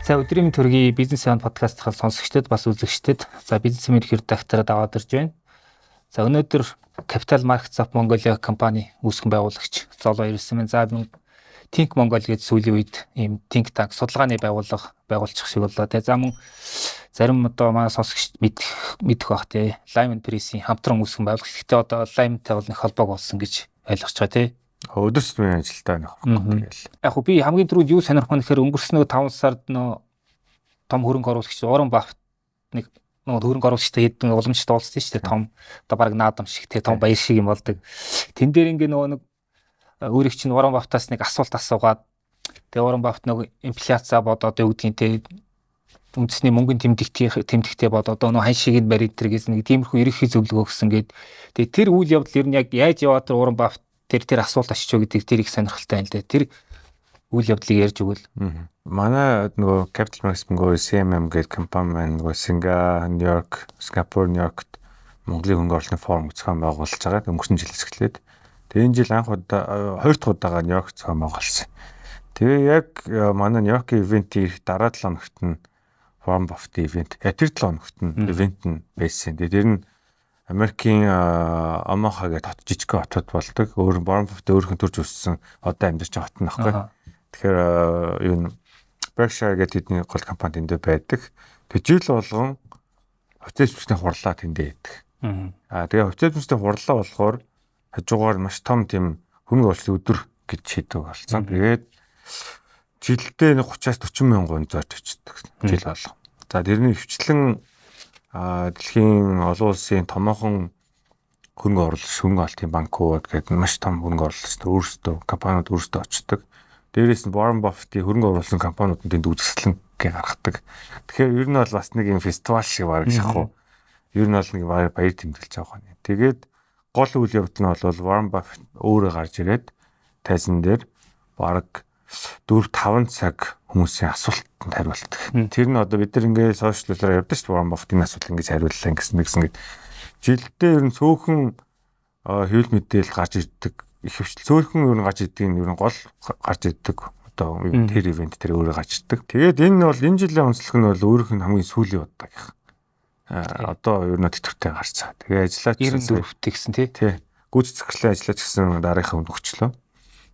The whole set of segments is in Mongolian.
За өдрийн төргийн бизнес явна подкастын сонсогчдод бас үзэгчдод за бизнесмен их редактород аваад ирж байна. За өнөөдөр Capital Markets of Mongolia компани үүсгэн байгуулагч Золоо ирсэн. За Think Mongol гэж сүүлийн үед ийм think tank судалгааны байгууллага байгуулчих шиг боллоо. За мөн зарим одоо манай сонсогчд мэдэх бах те Lyman Press-ийн хамтран үүсгэн байгуулах. Гэхдээ одоо Lyman-тай бол нэг холбоог болсон гэж ойлгож байгаа те. Өдөр тутмын ажилдаа нэг тэгэл. Яг хөө би хамгийн түрүүнд юу сонирхох нь гэхээр өнгөрсөн 5 сард том хөрөнгө оруулагч Warren Buffett нэг хөрөнгө оруулагчтай хэд уламжлалт уулзсан шүү дээ. Том одоо баг наадам шиг те том баяр шиг юм болдог. Тэн дээр ингээ нэг өөрийг чинь Warren Buffett-аас нэг асуулт асуугаад тэгээ Warren Buffett нэг инфляцаа бодоод өгдгийн те үндэсний мөнгөний тэмдэгтэй бодоод хань шигэд барид тэргээс нэг тиймэрхүү ерөнхий зөвлөгөө өгсөн гээд тэгээ тэр үйл явдал ер нь яг яаж яваад тэр Warren Buffett тэр асуулт очиж гэдэг тэр их сонирхолтой байна л дээ. Тэр үйл явдлыг ярьж өгвөл. Манай нөгөө Capital Markets нөгөө CMM гэдэг компани маань нөгөө Сингапур, Нью-Йоркт Монголын хөнгө оруулалтын форум зохион байгуулж байгаа. Өнгөрсөн жилээс эхлээд. Тэгээ энэ жил анх удаа 2 дахь удаага Нью-Йорк зохион байгуулсан. Тэгээ яг манай Нью-Йоркийн ивентийн ирэх дараа 7 хоногт нь Warren Buffett ивент. Тэр 7 хоногт нь ивент нь байсан. Тэгээ тэр нь Америкийн Омаха гэдэг жижиг хотод болдог. Warren Buffett өөрхөн төрж өссөн одоо амьдарч байгаа хот нь баггүй. Тэгэхээр юу Berkshire гэдэг нэг гол компани тэндээ байдаг. Тэгээ жил болгон хувьцаа эзэмшлийн хурлаа тэндээ байдаг. Тэгээ хувьцаа эзэмшлийн хурлаа болохоор хажуугаар маш том тийм хөнгө оруулалтын өдөр гэж шийдэг болсон. Тэгээд жилдээ 30-аас 40 мянган зорж очдог жил болго. За тэрний хвчлэн дэлхийн олон улсын томоохон хөнгө оруулагч хөнгө олтын банкуд гэдэг маш том хөнгө оруулагч өөрсдөө компаниуд өөрсдөө очдог. Дээрээс нь Warren Buffett-ийн хөрөнгө оруулсан компаниуд нь тэнд үзэсгэлэн гаргадаг. Тэгэхээр ер нь бол бас нэг юм фестивал шиг баг шахуу. Ер нь бол нэг баяр тэмдэглэж байгаа юм. Тэгээд гол үйл явдал нь бол Warren Buffett өөрөө гарч ирээд тайзан дээр баг 4-5 цаг хүмүүсийн асуултанд хариулдаг. Тэр нь одоо бид нар ингээ сошиаллаар явдаг шүү дээ. Warren Buffett-ийн асуулт ингэж хариуллаа гэсэн гээд жилдээ ер нь цөөхөн хэвлэл мэдээлэл гарч ирдэг. Их хвчлэн цөөхөн ер нь гарч ирдэг нь ер нь гол гарч ирдэг. Одоо тэр ивент тэр өөрөө гарч ирдэг. Тэгээд энэ жилийн онцлог нь бол өөрийнх нь хамгийн сүүлийн удаа гэх. Одоо ер нь тэтгэвртэй гарцгаа. Тэгээ ажиллаач 94-т гэсэн тий. Гүйцэтгэх захирлын ажиллаач гэсэн дараагийн хүнд өгчлөө.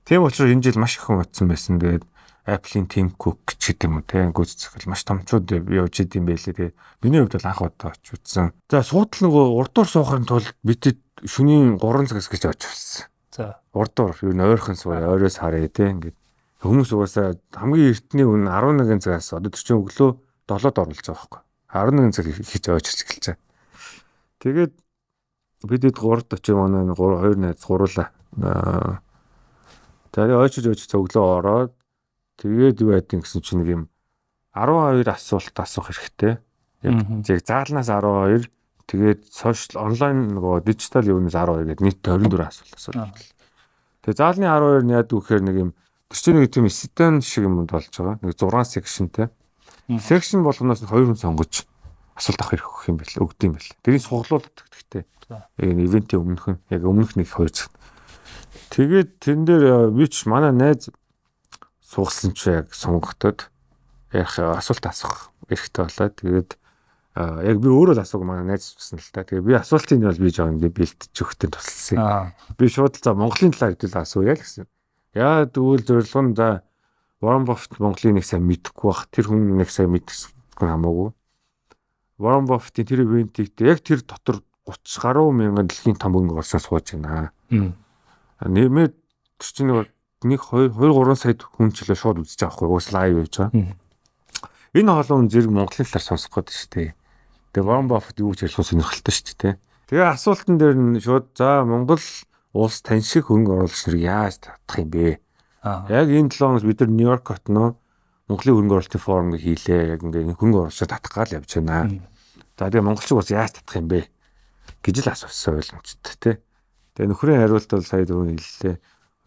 Тийм учраас энэ жил маш их хүн утсан байсан. Тэгээд Apple-ийн Tim Cook гэдэг юм уу те гүйцэтгэх захирал маш томчууд явж идэм байлээ. Тэгээд миний хувьд бол анх удаа очиж үзсэн. За суудл нөгөө урдуур суухын тулд бидэд шөнийн 3 цагаас гэж очиж болсон. За урдуур юу н ойрхон сууя, ойроос харъя те ингээд хүмүүс угаасаа хамгийн эртний үн 11 цагаас одоо тэр чинь өглөө 7-д оруулж байгаа байхгүй. 11 цаг хийж очиж эхэлж байгаа. Тэгээд бидэд 3-д очив манай 2 найз гуруулаа. Тэгээд очиж өглөө ороод тэгээд юу байдин гэсэн чинь нэг юм 12 асуулт асуух хэрэгтэй. Яг заалнаас 12 тэгээд сошиал онлайн нөгөө дижитал юунаас 12 гэдэг нийт 24 асуулт асуулт. Тэгээд заалны 12 нь яад үхээр нэг юм тэр чинь нэг тийм стен шиг юм болж байгаа. Нэг 6 секшнтэй. Секшн болгоноос 2 хүн сонгож асуулт авах хэрэг өгөх юм байл өгд юм байл. Тэрийг суглуулдаг гэхдээ. Яг ивентийн өмнөх нь яг өмнөх нэг 2 цаг. Тэгээд тэн дээр би ч манай найз суугсан чи яг сонгогдод яг асуулт асуух эрхтэй болоод тэгээд яг би өөрөө л асууг манай найз гэсэн л та. Тэгээд би асуултыг нь бол би жоо ингэ бэлтэж өгөхтэй тусалсан. Би шууд л за Монголын талаар хэдүүл асууя л гэсэн. Яа тэгвэл зорилго нь за Warren Buffett Монголын нэг сайн мэдэхгүй бах тэр хүн нэг сайн мэдэх хамаагүй. Warren Buffett-ийн тэр ивентийг яг тэр дотор 30 гаруй мянган дэлхийн том хөнгө олсон сууж байна. Нэмээд тэр чинь нэг 2-3 сая хүн ч л шууд үзэж байгаа хгүй уус лайв хийж байгаа. Энэ хоолой зэрэг Монголын талаар сонсох гээд шүү дээ. Тэгээ Warren Buffett юу ч ярих сонирхолтой шүү дээ. Тэгээ асуултан дээр нь шууд за Монгол улс тань шиг хөнгө оруулагч нарыг яаж татах юм бэ? Яг энэ 7 хоногт бид нар Нью-Йорк хотноо Монголын хөнгө оруулалтын форум хийлээ. Яг ингээ хөнгө оруулагч татах гал явж байна. За тэгээ монголчууд бас яаж татах юм бэ гэж л асуусан ойлгомжтой тий. Тэгээ нөхрийн хариулт бол сая дөрөв хэллээ.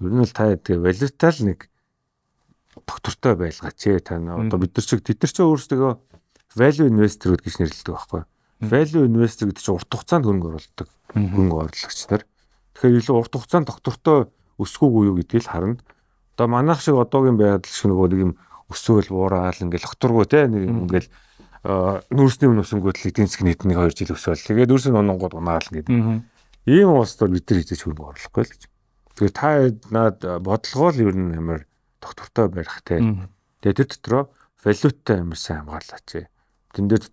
Ер нь л та тэгээ валютал нэг доктортой байлгаач та одоо бид нар чиг тэд нар ч өөрсдөө value investor гэж нэрлэдэг байхгүй. Value investor гэдэг чинь урт хугацаанд хөнгө оруулдаг хөнгө оруулагч нар. Тэгэхээр илүү урт хугацаанд доктортой өсгөөгүй юу гэдгийг л харна. Одоо манайх шиг одоогийн байдал шиг нөгөө нэг юм өсөөл буураад ингээл огторгоо те нэг ингээл нүүрсний өнөсөнгөд эдийн засгийн нийт 1-2 жил өсөөл. Тэгээд нүүрсний унгууд унаал ингээд. Ийм улсад бол бид нар хийж хөрөнгө оруулахгүй л гэж. Тэгээд та наад бодлогоо л ер нь амар доктортой барих те. Тэгээд тэр дотроо валюттай амар сайн хамгаалаач. Тэн дээр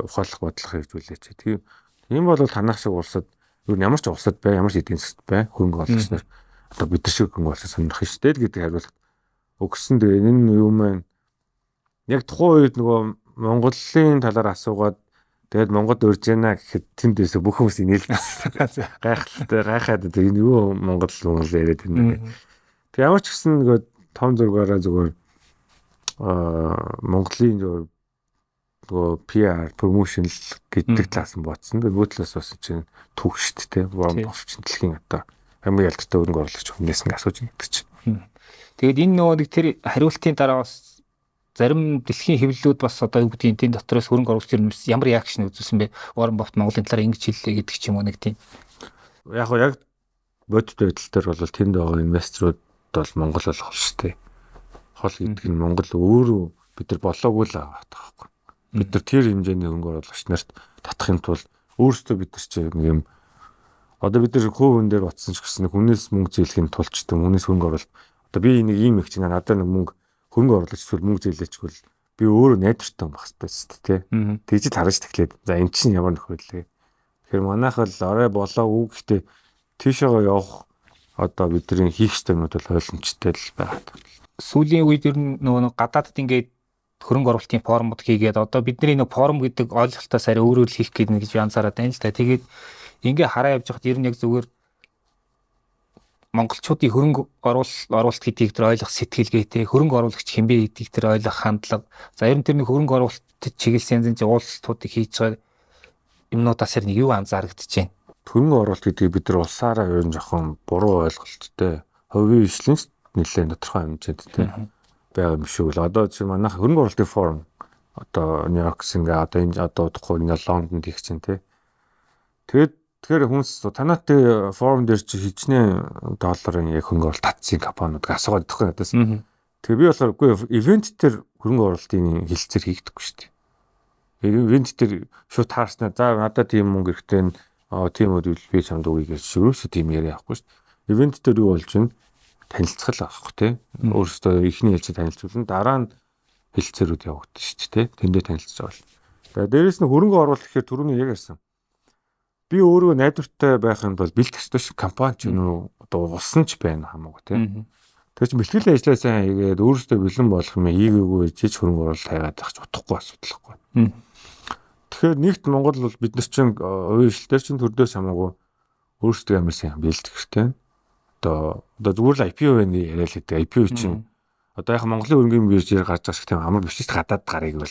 ухаалах бодлого хэрэгжүүлээч. Тийм ийм бол танах шиг улсад ер нь ямар ч улсад бай, ямар ч эдийн засгт бай хөрөнгө оруулагч нар одоо бид нар шиг хөрөнгө оруулах сонирх шүү дээ гэдэг хариулт өгсөн. Тэгээд энэ юу маань яг тухайн үед нөгөө Монголын талаар асуугаад тэгээд Монгод урьж яана гэхэд тэндээс бүх хүмүүс инээлдсэн. Гайхаад энэ юу Монгол яриад байна. Тэг ямар ч гэсэн нөгөө том зургаараа зүгээр Монголын нөгөө PR promotion гэдэг талаас нь бодсон. Нөгөө талаас бас чинь түүх шүү дээ. Бовч дэлхийн одоо хамгийн ялгартай хөрөнгө оруулагч хүнээс нь асууж байгаа гэдэг чинь. Тэгээд энэ нөгөө нэг тэр хариултын дараа бас зарим дэлхийн хэвлэлүүд бас одоо юу гэдгийг энэ дотроос хөрөнгө оруулагч ямар реакшн үзүүлсэн бэ? Warren Buffett Монголын талаар ингэж хэллээ гэдэг ч юм уу нэг тийм. Яг бодит байдал дээр бол тэнд байгаа инвесторууд бол Монгол болох шүү дээ. Хол гэдэг нь Монгол өөрөө бид нар болоогүй л байгаа байхгүй. Бид нар тэр хэмжээний хөрөнгө оруулагч нарт татахын тулд өөрсдөө бид нар чинь юм одоо бид нар хувь хүн дээр батсан ч гэсэн хүнээс мөнгө зээлхийн тулд ч юм хүнээс хөрөнгө оруулалт одоо би нэг ийм их чинь надад нэг мөнгө хөрөнгө оруулагч зүйл мөнгө зээлээчгүй би өөрөө найдвартай байх хэрэгтэй шүү дээ. Тэгж л харж таглаад за эн чинь ямар нөхөд лээ. Тэгэхээр манайх л орой болоогүй гэхдээ тийшээгээ явах одоо бидний хийх юмуд бол ойлгомжтой л байна. Сүүлийн үед ер нь нөгөө гадаадд ингээд хөрөнгө оруулалтын форумуд хийгээд одоо бидний нэг форум гэдэг ойлголтоос арай өөрөөр хийх гэдэг нэг янзаараа байна л та. Тэгээд ингээ хараа явж байхад ер нь яг зүгээр монголчуудын хөрөнгө оруулалт гэдгийг тэр ойлгох сэтгэлгээтэй хөрөнгө оруулагч хэмбэ гэдгийг тэр ойлгох хандлага. За ер нь тэр нэг хөрөнгө оруулалт чиглэсэн янз янзын уулзалтуудыг хийж байгаа юмнуудаас нэг юу анзаарэгдэж байна. Хөрөнгө оруулалт гэдгийг бид нар улсаараа ер нь жоохон буруу ойлголттой. Хувийн хвшлэнс нэлээд тодорхой хэмжээнд байгаа юм шиг л. Одоо чи манайх хөрөнгө оруулалтын форум одоо Нью-Йорк, Сингапур одоо энэ одоо удахгүй Лондонд их чинь тий. Тэгэхээр хүмүүс танаас форум дээр чи хичнээн долларын яг хөрөнгө оруулалт татсан компаниудыг асуугаад өгөх надаас. Тэгээ би болохоор үгүй ивент дээр хөрөнгө оруулалтын хилцээр хийгдэхгүй шүү дээ. Ивент дээр шууд таарснаа за надад тийм мөнгө хэрэгтэй нь тийм үйл би чамд үгүй гэж шүүрөөсөө тийм яриа авахгүй шүү дээ. Ивент дээр юу болж байна? Танилцгал авахгүй тий. Өөрөөсөө ихний хэлцээ танилцуулна. Дараа нь хилцээрүүд явагдаж шүү дээ. Тэндээ танилцж байгаа. Тэгээ дээрэс нь хөрөнгө оруулалт гэхээр түрүүний яг ярьсан. Би өөрөө найдвартай байх юм бол бэлтгэж төш компани ч юу одоо улсан ч байна хамаагүй тий. Тэр чинь бэлтгэл ажиллаа сайн хийгээд өөрөөсөө бэлэн болох юм хийгээгүй жиж хөрөнгө оруулалт хайгаад байх ч утгагүй асуудалхгүй. Тэгэхээр нэгт Монгол бол бид нар чинь хувийн хвшлтээр чинь төрдөөс хамаагүй өөрөөсөө ямар сайн бэлдэх хэрэгтэй. Одоо зүгээр л IPO байна яриа л гэдэг. IPO чинь одоо яг Монголын хөрөнгөний биржээр гарч байгаа шиг тийм амар биш ч гадаад гарыг бол.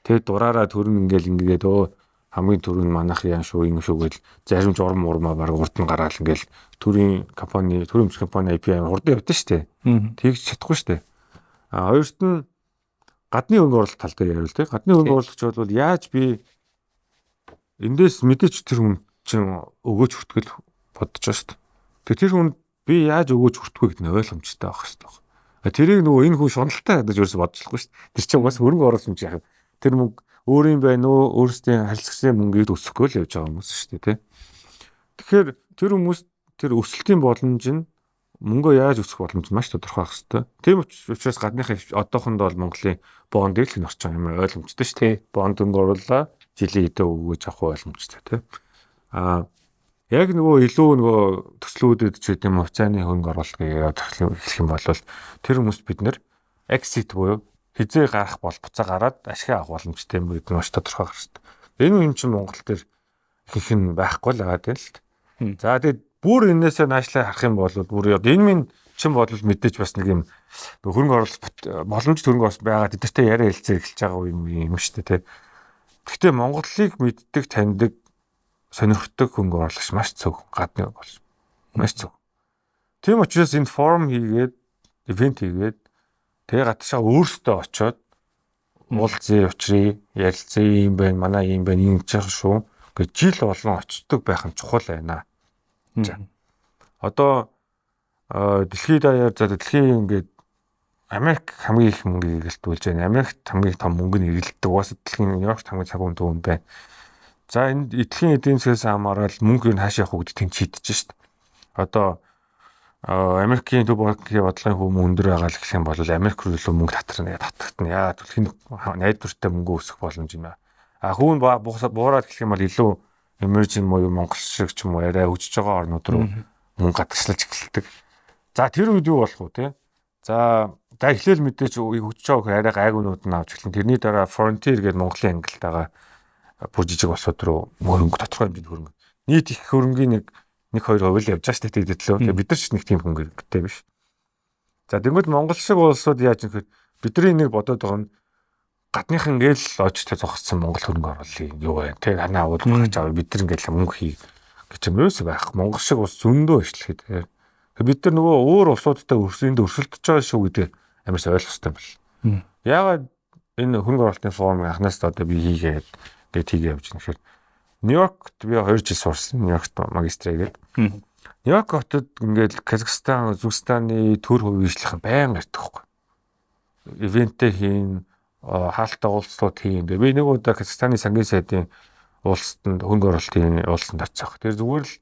Тэгээд дураараа төрн ингээд хамгийн түрүүнд манайх яан шүү юм шүү гэл зарим журам урмаа баг урд нь гараал ингээл төрийн компани IPO хурдан явдсан шүү дээ. Тэгж чадахгүй шүү дээ. Хоёрт нь гадны хөрөнгө оруулалт тал дээр яриул те. Гадны хөрөнгө оруулагч бол яаж би эндээс мэдээч тэр хүн чинь өгөөж хүртгэл бодож байгаа шүү дээ. Тэр хүн би яаж өгөөж хүртгүү гэдэг нь ойлгомжтой байх хэрэгтэй. Тэрийг нөгөө энэ хүн шуналтай гэж ерөөсө бодчихлохгүй шүү дээ. Тэр чинь бас хөрөнгө оруулалт юм чи яах. Тэр мөнгө өөр юм байна уу? Өөрсдийн харилцагчдын мөнгийг өсгөхөө л явж байгаа хүмүүс шүү дээ, тий. Тэгэхээр тэр хүмүүс тэр өсөлтийн боломж нь мөнгөө яаж өсгөх боломж нь маш тодорхой байх хэрэгтэй. Тийм учраас гадныхаа одоохондоо бол Монголын бонд дээл норч байгаа юм ойлгомжтой шүү дээ. Бонд хөнгө оруулаа жилийн хэдэ өгөөж авах ойлгомжтой, тий. Яг нөгөө илүү нөгөө төслүүдэд ч гэдэм хувьцааны хөнгө оруулалт яриад эхлэх юм бол тэр хүмүүст бид нэр exit буюу хизээ гарах бол буцаа гараад ашиг авах боломжтой юм гэдэг нь маш тодорхой гарч байна. Энэ юм чинь Монгол төр их нь байхгүй л байгаа тийм л. За тэгээд бүр энээсээ наашлаа харах юм бол бүр энэ минь чин бодол мэдээж бас нэг юм хөрөнгө оруулалт боломж хөрөнгө оруулалт байгаа тэдэртэй яриа хэлцээр эхэлж байгаа юм шүү дээ тийм. Гэхдээ Монголыг мэддэг таньдаг сонирхдаг хөрөнгө оруулагч маш цөг гадны бол маш цөг. Тийм учраас энэ форум хийгээд ивент хийгээд тэгээ гадаашаа өөрсдөө очиод уулзъя учрыг ярилцъя юм байна манай юм байна ингэж яах шүү гэж жил болон очдог байх нь чухал байна. За одоо дэлхийд даяар за дэлхийн ингээд Америк хамгийн их мөнгө эргэлтүүлж байна. Америкт хамгийн том мөнгө нь эргэлддэг. Угаасаа дэлхийн Нью-Йоркт хамгийн цагуун төвөнд байна. За энэ эдийн засгаас хамаарал мөнгө нь хаашаа явах гэдгийг шийдэж шít. Одоо Америкийн төв банкны бодлогын хөвм өндөр байгаа л гэх юм бол Америк руу илүү мөнгө татагдана. Яа түлхийн найдвартай мөнгө өсөх боломж юм аа. Хүүн буураад гэх юм бол илүү emerging буюу Монгол шиг ч юм уу арай хөгжиж байгаа орнууд руу мөнгө гадагшлаж эхэлдэг. За тэр үед юу болох вэ те? За эхлээл мэдээж хөгжиж байгаа арай гайгуунууд нь авч эхлэн тэрний дараа frontier гэдэг Монголын ангилалд байгаа бүр жижиг улсууд руу хөрөнгө тодорхой хэмжээнд хөрөнгө. Нийт их хөрөнгийн 1-2% л явж байгаа шүү дээ дэдлөө. Тэгээ бид нар ч нэг тийм хөнгө хэрэгтэй биш. За тэгвэл Монгол шиг улсууд яаж нэхэр бидний нэг бодоод байгаа нь гадныхан гээл ложтой зогссон Монгол хөрөнгө оруулалтын юу вэ? Тэг ханаа уулгах гэж аваа бид нар ингээл мөнгө хий гэж юм ерөөсөө байх. Монгол шиг ус зөндөө ишлэхэд. Бид нар нөгөө өөр улсуудтай өрсөлдөж байгаа шүү гэдэг амарс ойлгох хэрэгтэй юм бол. Яагаад энэ хөрөнгө оруулалтын форум анхнаас одоо би хийгээд тэгээд хийгээ явж байгаа юм. Нью-Йоркт би 2 жил сурсан. Нью-Йоркт магистраа гээд. Нью-Йорк хотод ингээд Казахстан, Үзбекистаны төр хувийн байнга ирдэг байхгүй. Ивентээ хийн, хаалттай уулзлууд хийн. Би нэг удаа Казахстаны сангийн сайдын уулзалтанд хөрөнгө оруулалтын уулзалтанд очив. Тэр зүгээр л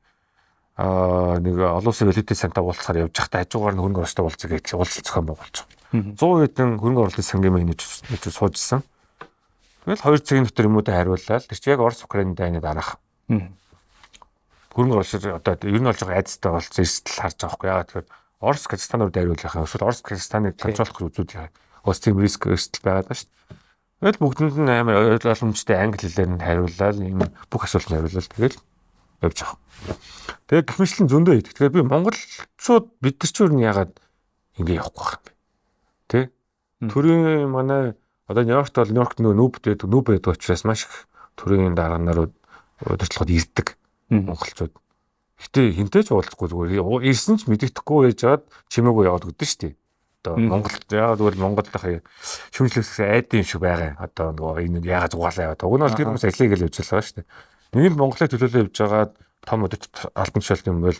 нэг олон улсын валютын сантаа уулзахаар явж байхдаа хажуугаар нь хөрөнгө оруулалтаа уулзах гэж уулзалт зохион байгуулж байгаа. 100 хэдэн хөрөнгө оруулалтын сангийн менежер суужсан. Тэгэл 2 цагийн дотор юмудаа хариуллаа. Тэр чинь яг Орос Украины дайны дараах. Хөрөнгө оруулалт одоо ер нь болж байгаа айдастай болсон эрсдэл харж байгаа байхгүй. Яагаад тэгэхээр Орос Казахстан руу дайруулах юм. Эсвэл Орос Казахстаныг контролох үзүүд яа. Ус тийм риск эрсдэл байгаа даа шүү дээ. Тэгэл бүгдэнд нь амар ойлгомжтой англи хэлээр нь хариуллаа. Ийм бүх асуултанд хариуллаа. Тэгэл явж байгаа. Тэгээ гэх мэтлэн зөндөө хийдэг. Тэгэхээр би монголчууд бид нар ч юу яагаад ингэ явахгүй байх юм бэ? Тэ? Төрийн манай одоо Нью-Йоркт бол Нью-Йоркт нүүб байдаг учраас маш их төрийн дарганаар удирдлагад ирдэг монголчууд. Гэтэ хинтэй ч уулзахгүй зүгээр ирсэн ч мэддэхгүй байжгаад чимээгүй яваад өгдөн шүү дээ. Одоо Монголд яагаад гэвэл Монголынхаа шүүмжлэгс айдын юм шиг байгаа. Одоо нөгөө энэ яагаад зугаалаа яваад. Уг нь бол тэр хүмүүс ажлыг л явж байгаа шүү дээ. Нэг нь Монголыг төлөөлөө явж байгаад том өдөрт албан тушаалт юм бол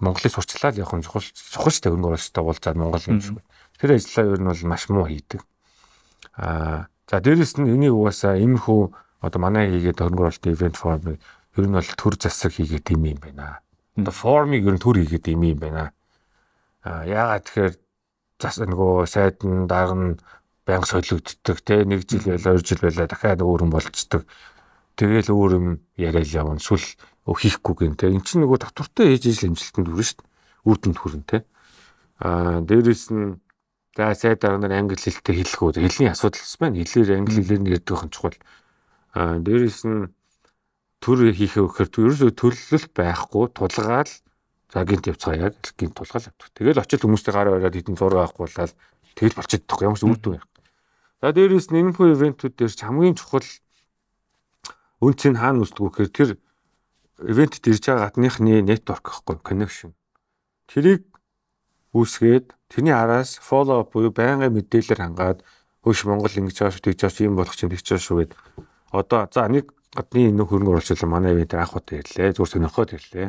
Монголыг сурчлаад явах нь чухал шүү дээ. Хөрөнгө оруулалттай уулзаад Монгол юм шиг. Тэр ажлаа ер нь бол маш муу хийдэг. За дээрэс нь энийг угаасаа иймэрхүү одоо манай хийгээд хөрөнгө оруулалтын ивент формыг ер нь бол төр засаг хийгээд юм байна. Одоо формыг ер нь төр хийгээд юм байна. Яагаад тэгэхээр нөгөө сайд нь дарга нь байнга солигддог те 1 жил байла 2 жил байла дахиад өөр юм болцдог. Тэгэл өөр юм яриад явна. Сүл хийхгүй гэн те. Эн чинь нөгөө татвартай ээж ижил амжилтанд хүрнэ шүү дээ. Үр дүнд хүрнэ те. Дээрэс нь за сайд дарга нар англи хэлтэй хэлэхгүй хэлний асуудал байна. Хэлээр англи хэлээр нь ярьдаг хүн чухал. Дээрэс нь төр хийхээ өгөхөр ерөөсөө төлөлт байхгүй тулгаал за гинт явцгаа яг гинт тулгаал авдаг. Тэгэл очил хүмүүстэй гараа бариад хэдэн зураг авахгүй болоод тэгэл болчихдог ямар ч үр дүн юм. За дээрэс нь энэхүү ивентүүд дээр ч хамгийн чухал үнц нь хаана үүсдэг вэ гэхээр тэр ивентэд ирж байгаа гадныхны network гэхгүй connection. Тэрийг үүсгээд тэрний араас follow up буюу байнгын мэдээлэлээр хангаад хөөш Монгол ингэж байгаа шүү тэгж байгаа юм болох чинь тэгж байгаа шүү гэд одоо за нэг гадны нэг хөрөнгө оруулалт манай ивент анхуд ирлээ зүгээр сонирхоод ирлээ.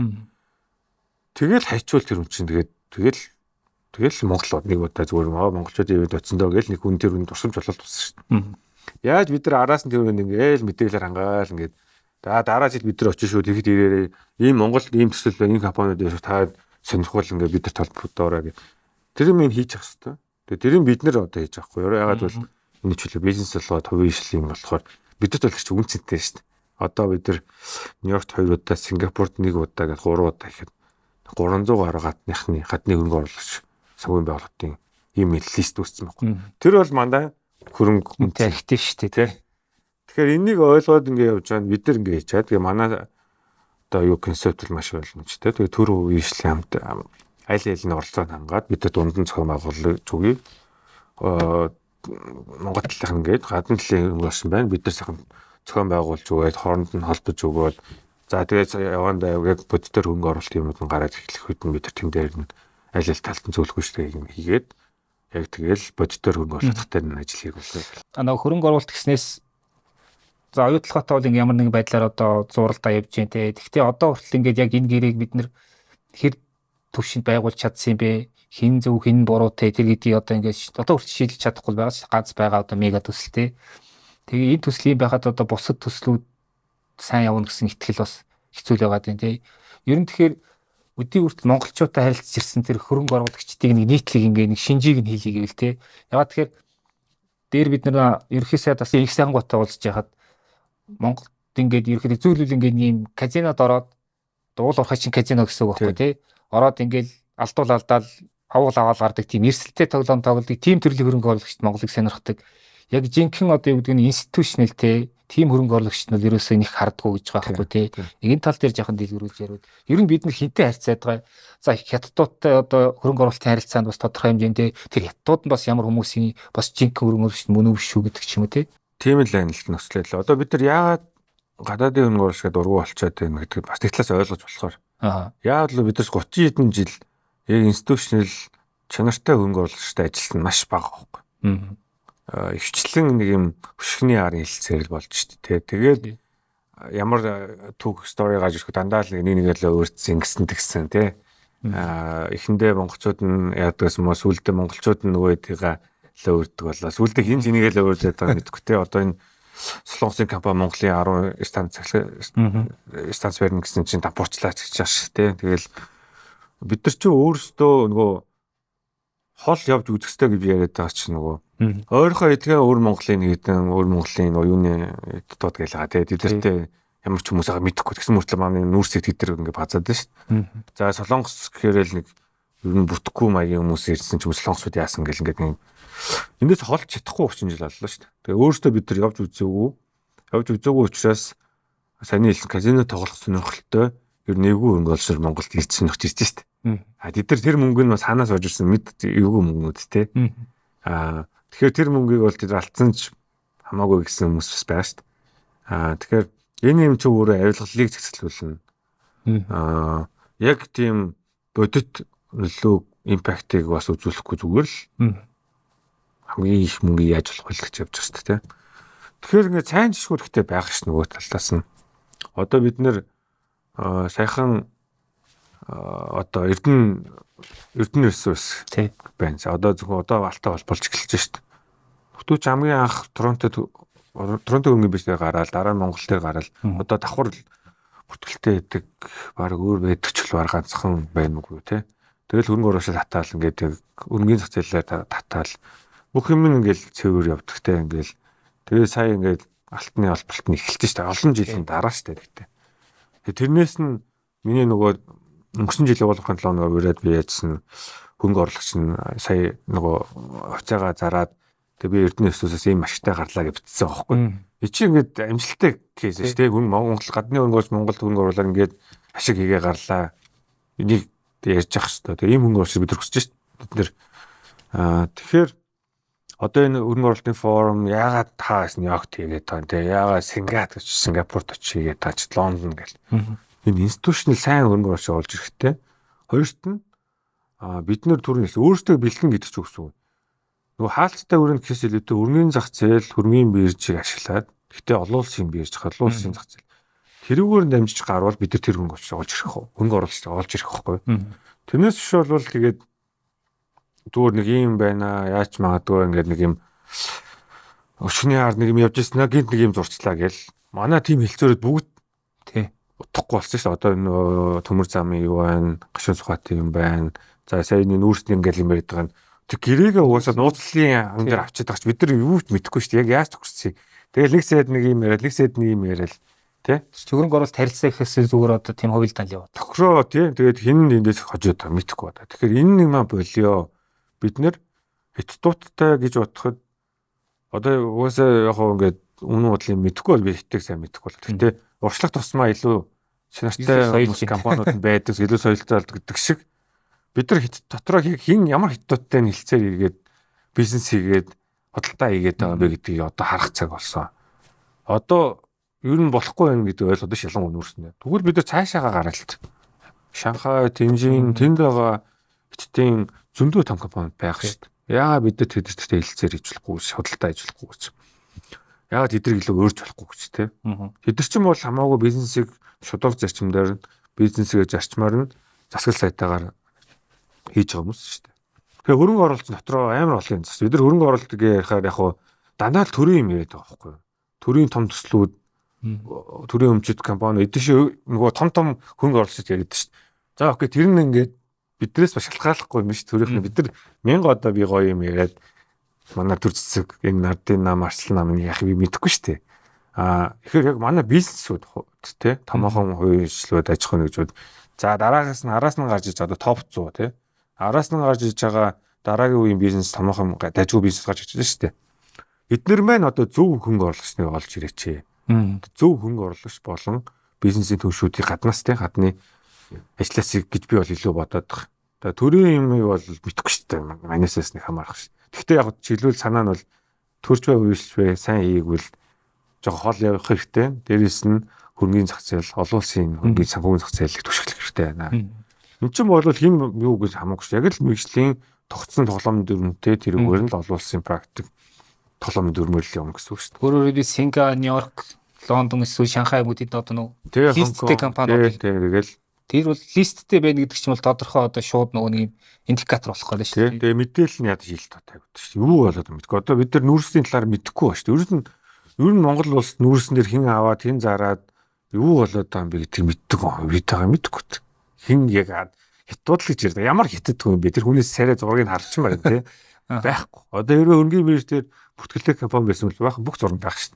Тэгэл хайчвал тэр хүн чинь тэгэл Монголууд нэг удаа зүгээр монголчуудын ивент очсондоо гэл нэг хүн тэр хүн турсамж болол туссан шүү дээ. Яаж бид нар араас нь тэр хүн ингээл мэдээлэлээр хангаал ингээд дараа жил бид нар очиж шүү тэгэхэд ирээрээ ийм Монголд ийм төсөл байна энэ компаниуд ирэх та сонирхол ингээд бид нар толботоороо гэх тэр юм хийж явах хэрэгтэй. Тэгээ тэрийг бид нар одоо хийж авахгүй юу? Ягаад бол энэ чөлөө бизнес болгоод хувийн ишлийн болохоор бидэрт бол ч үнцэнтэй шүү дээ. Одоо бид нар Нью-Йоркт 2 удаа, Сингапурт 1 удаа гэх 3 удаа ихэд 300 гаруй гадны хөрөнгө оруулагч санхүүгийн байгууллагын ийм лист үүссэн байхгүй. Тэр бол мандаа хөрөнгө үнэтэй ихтэй шүү дээ, тий. Тэгэхээр энийг ойлгоод ингээд явж байгаа нь бид нар ингээд хийчаад тэгээ манай одоо юу концепт бол маш ойлгомжтой. Тэгээ төр хувийн ишлийн хамт аль аль нь оролцоод хангаад бид дунд нь зохион байгуулалт зүгий Монгол талын ингээд гадны талын хөнгөлсөн байна. Бид нар сайхан зохион байгуулж өгөөд хооронд нь холбож өгөөд за тэгээд явандаа яг бодитоор хөнгө оруулалт юмуд нь гараад эхлэх үед нь бид нар тэн дээр нь аль аль талд нь зөвлөх үйлчлэг юм хийгээд яг тэгэл бодитоор хөнгө оруулалттай нь ажил хийх болов. Нөгөө хөрөнгө оруулалт гэснээс за оюутлахтай бол ингээм ямар нэгэн байдлаар одоо зуралдаа явж дээ. Гэхдээ одоо хүртэл ингээд яг энэ гэрээг бид нэр хэр төвшөнд байгуулж чадсан юм бэ? хин зөв хин буруу те тэр гэдгийг одоо ингээд одоо хүртэл шийдэж чадахгүй байгаа ш ганц байгаа одоо мега төсөл те. Тэгээ энэ төслийн байхад одоо бусад төслүүд сайн явна гэсэн итгэл бас хэцүү л байгаа тийм те. Ер нь тэгэхээр өдний хүртэл монголчуудтай харилцаж ирсэн тэр хөрөнгө оруулагчдыг нэг нийтлэг ингээ нэг шинжийг нь хийлээ гэвэл те. Ягаад тэгэхээр дээр бид нар ерөнхий сайд бас их сайн гутаа уулзж яхад Монголд ингээд ерөнхийдөө зөвлөл ингээд ийм казинод ороод уул уурхай чин казино гэсэн үг байхгүй тий. Ороод ингээд алдуул алдаал авуул аваал гардаг тийм эрсдэлтэй тоглоом тоглодог тийм төрлийн хөрөнгө оруулагчид Монголыг сонирхдаг. Яг жинхэнэ одоо юу гэдэг нь институционал тий тийм хөрөнгө оруулагчид нь ерөөсөө нэг хардггүй гэж байгаа байхгүй тий. Энэ тал дээр жоохон дэлгэрүүлж яриад. Ер нь бид нар хинтээ харьцаад байгаа. За хятадуудтай одоо хөрөнгө оруулалтын харилцаанд бас тодорхой хэмжээндээ тэр хятадууд нь бас ямар хүмүүсийн бас жинхэнэ хөрөнгө оруулагчид мөн үү биш үү гэдэг ч юм уу тий. Тийм л байна л нөслөл. Одоо бид нар яагаад гадаадын хөрөнгө оруулагчид ургуу болчиход байна гэдэг бас тэг талаас ойлгож болохоор. Яагаад л бид нар 30 хэдэн жил яг институционал чанартай хөрөнгө оруулагчтай ажилласан маш бага байхгүй. Өвчлэн нэг юм хөшгөний арын хэлцээр л болж шүү дээ. Тэгээд ямар түүх стори гаж ирэх дандаа л нэг л өөрчлөсөн ингэсэн тэгсэн тий. Эхэндээ монголчууд нь яадагс юм уу сүулдэ монголчууд нь нөгөө хэдийгээ л өөрдөг болоо. Сүулдэ хин зинийгээ л өөрдөд байгаа мэдгүй тий. Одоо энэ Солонгосын компани Монголын 10 станц барина гэсэн чинь тампуурчлаач гэж ааш тий. Тэгэл бид нар ч өөрсдөө нөгөө хол явж үзэхтэй гэж яриад байгаа чинь нөгөө ойрхон эдгээр өөр Монголын хэдэн өөр Монголын юуны дууд гэлгаа тий. Тэдэртээ ямар ч хүмүүс байгаа мэдэхгүй тэгсэн мөртлөө манай нүүрсийг тэдэр ингээд базаад байна шүү дээ. За Солонгос гэхээр л нэг ер нь бүтэхгүй маягийн хүмүүс ирсэн ч Солонгосууд яасан гэл ингээд нэг эндээс холж чадахгүй 30 жил боллоо шүү дээ. Тэгээ өөрөөсөө бид нар явж үзээгүй учраас саяны хэлсэн казино тоглох сонирхолтой ер нь эвгүй хөрөнгө оруулагч Монголд ирж сонирхож ирж шүү дээ. Тэд нар тэр мөнгөнд бас хаанаас олж ирсэн мэд эвгүй мөнгнүүд те. Тэгэхээр тэр мөнгийг бол тэд алдсан ч хамаагүй гэсэн хүмүүс бас байгаа шүү дээ. Тэгэхээр энэ юм чи өөрөө авилгалыг зэгцлүүлнэ. Яг тийм бодит нөлөө импактыг бас үзүүлэхгүй зүгээр л хамгийн их мөнгө яаж болох вэ гэж явж байгаа шүү дээ. Тэгэхээр ингээд сайн жишгүүрхтэй байх ш нөгөө талаас нь. Одоо бид нэр саяхан одоо Эрдэнэ ресурс байна. Одоо зөвхөн одоо алтай болж эхэлж шүү дээ. Хөтөөч хамгийн анх Торонто хөрөнгөний бишээр гараад дараа нь Монгол дээр гараад одоо давхар бүртгэлтэй байдаг баг өөр байдаг ч л баг ганцхан байна уу те. Тэгэл хөрөнгө оруулалт татаал ингээд өрнгийн зах зээлээр татаал бүх юм ингээл цэвэр явдаг те ингээл тэгээ сая ингээл алтны олболт нь эхэлж штэ олон жилийн дараа штэ тэгтээ. Тэрнээс нь миний нөгөө өнгөрсөн жилийн уулын 7 өнөөр ураад би яжсан хөнгө оруулагч нь сая нөгөө хуцаага зараад тэгээ би Эрдэнэ ресурсээс ийм ашигтай гарлаа гэж бичсэн байхгүй. Чи ингээд амжилттай кейс шүү дээ. Монгол гадны хөнгөөс Монголд хөнгө оруулаад ингээд ашиг хийгээ гарлаа. Энийг ярьж ах шүү дээ. Тэгээ ийм хөнгө оруулагч бид нар хүсэж шүү дээ. Бид нэр тэгэхээр одоо энэ хөрөнгө оруулалтын форум яагаад таас Нью-Йоркт хийгээд байгаа те яагаад Сингапурт очиж хийгээд таач Лондон гэл. Энэ институционал сайн хөрөнгө оруулалт олж ирэхтэй. Хоёрт нь бид нар түрүүнээс өөрсдөө бэлэн гэдэг ч үгс үү. Нөгөө хаалттай өрөнд гэхээс илүүтэй өрнгийн зах зээл хөрөнгөний биржийг ашиглаад гэхдээ олон улсын бирж, олон улсын зах зээл тэрүүгээр дамжиж гарвал бид нар тэр хөрөнгө оруулалт олж ирэх үү? Хөрөнгө оруулалт олж ирэх байхгүй. Тэрнээс биш бол тэгээд зүгээр нэг юм байна яач магадгүй ингээд нэг юм өшгөний хаар нэг юм явж ирсэн гинт нэг юм зурчлаа гээл манай тим хэлцээрүүд бүгд тий утахгүй болсон шүү дээ. Одоо энэ төмөр замын юу байна, гашуун сухатын юм байна. За сая энэ нүүрсний ингээл юм яриад байгаа нь тэг гэрээгээ угаасаа нууцлалын ан дээр авчиад байгаа ч бид нар юу ч мэдэхгүй шүү дээ. Яг яаж төгсчихье. Тэгэл нэг сайд нэг юм яриад, нэг сайд нэг юм яриад тий хөрөнгө оруулалт харилцаа гэхээс зүгээр одоо тийм хувилдаал яваад. Тохироо тий тэгээд хин эндээс хожоод байгаа мэдэхгүй байна. Тэгэхээр энэ юм болио бид нэр хятадуудтай гэж бодоход одоо угаасаа яг ингээд үнэн бодлын мэдэхгүй бол би хитэг сайн мэдэхгүй бол. Гэхдээ уршлах тусмаа илүү чанартай компаниуд байдаг, илүү соёлтой болдог гэдэг шиг бид нар дотроо хин ямар хятадуудтай нэлцээр хийгээд бизнес хийгээд худалдаа хийгээд байгаа бэ гэдгийг одоо харах цаг болсон. Одоо ер нь болохгүй байх гэдэг ойлгоод шалган өнөрснэ. Тэгвэл бид нар цаашаага гараалт. Шанхай, Тэнжин тэнд байгаа хятадын зөндөө том компани байх шүү дээ. Яагаад бид нар тэдэртэй хэлцээр хийжлэхгүй, худалдаа хийжлэхгүй гэж. Яагаад тэдэрийг илүү өөрч болохгүй гэж те. Тэдэр чинь бол хамаагүй бизнесийг шударга зарчимдаар бизнесээ зарчмаар нь засаг сайтаагаар хийж байгаа хүмүүс шүү дээ. Тэгэхээр хөрөнгө оруулалт дотроо амар олон юм. Бид нар хөрөнгө оруулалт гэхээр яг хуу дандаа л төрийн юм яриад байгаа байхгүй юу? Төрийн том төслүүд, төрийн өмчит компани эдгээр нөгөө том хөрөнгө оруулалт яриад шүү дээ. За окей, тэр нь ингээд биднээс ба шалтгааллахгүй юм биш төрийнх нь бид нар 1000 одоо би гоё юм яриад манай төр цэцэг энэ нардын нам арслан намын яг би мэдэхгүй шүү дээ. Тэгэхээр яг манай бизнесүүд тий томоохон хувийн хөгжлүүд аж ахуйн нэгжүүд за араас нь гарч иж одоо топ 100 тий араас нь гарч иж байгаа дараагийн үеийн бизнес томоохон дажгүй бизнес гарч иж байгаа шүү дээ. Эднэр маань одоо зөв хөнгө оруулагчныг олж ирээч. Зөв хөнгө оруулагч болон бизнесийн төлшүүдийн гаднаас тий гадны ажлаасыг гэж би бол илүү бодоод байгаа. Тэгээ төрийн юм бол мэдэхгүй шүү дээ. Манайсаас нэг хамаарах шүү. Гэхдээ яг чиглүүл санаа нь бол төрж бай үйлчлж бай сайн хийгвэл жоохон хол явах хэрэгтэй. Дээрээс нь хөрөнгөний зах зээл, олон улсын хөрөнгөний санхүүгийн зах зээлийг түшиглэх хэрэгтэй байна. Энд чинь бол хэн юу гэж хамаагүй шүү. Яг л мэргэжлийн тогтсон тоглоомын дүрмтэй тэрүүгээр нь л олон улсын практик тоглоомын дүрмээр л явна гэсэн үг шүү дээ. Өөрөөр хэлбэл Сингапур, Нью-Йорк, Лондон эсвэл Шанхай бүтэд одоо нөгөө листтэй компаниуд тэгэл тэр бол листтэй байна гэдэг чинь бол тодорхой одоо шууд нөгөө нэг индикатор болох гол шүү дээ. Тэгээ мэдээлэл нь ядаж хилт тавигддаг шүү дээ. Юу болоод мэдгүй. Одоо бид нар нүүрсийн талаар мэдэхгүй ба шүү дээ. Ер нь Монгол улс нүүрсэн дээр хэн аваад хэн зараад юу болоод байгаа юм бэ гэдгийг мэддэг юм. Бид тагаа мэдэхгүй. Хэн яг хятад л гэж ярьдаг. Ямар хятад хүн юм бэ? Тэр хүнээс сарай зургийг харчихсан байна тий. Байхгүй. Одоо ерөө хөрөнгөний бирж дээр бүртгэлтэй компани байсан бол байх бүх зураг байх шүү